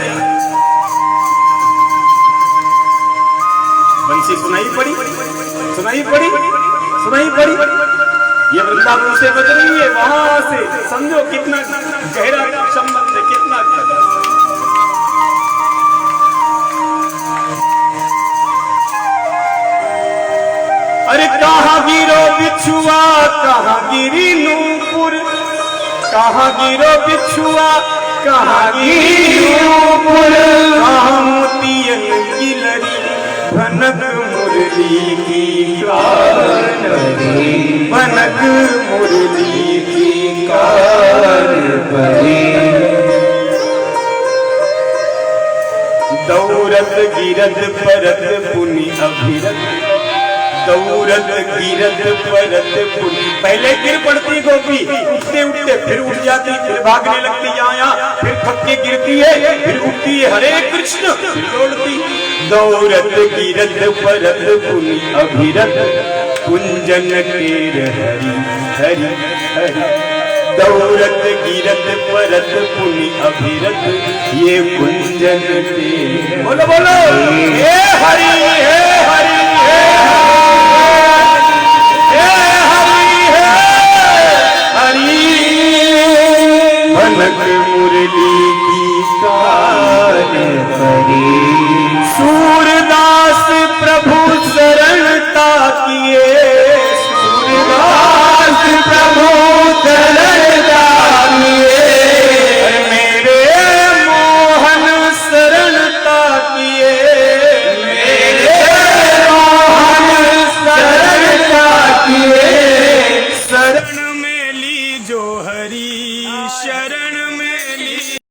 बंसी सुनाई पड़ी सुनाई पड़ी सुनाई पड़ी, ये वृंदावन से बज रही है, वहां से समझो कितना गहरा संबंध है, कितना। अरे कहाँ गिरो बिछुआ कहाँ गिरी नूपुर, कहाँ गिरो बिछुआ कहाँ गिरी नूपुर, कहाँ मोतियन की लरी भनक मुरली की कान परी, भनक मुरली की कान परी। दौरत गिरद परत पुनि अभिरत, दौरत गिरद परत पुनि। पहले गिर पड़ती गोपी, उठते उठते फिर उठ जाती, फिर भागने लगती यहाँ, फिर थक के गिरती है, फिर उठती है हरे कृष्ण, फिर दौड़ती। दौरत गिरद परत पुनि अभिरत, कुंजन केर हरि हरि हरि। दौरत गिरद परत पुनि अभिरत, ये कुंजन केर। बोलो बोलो हे हरि हे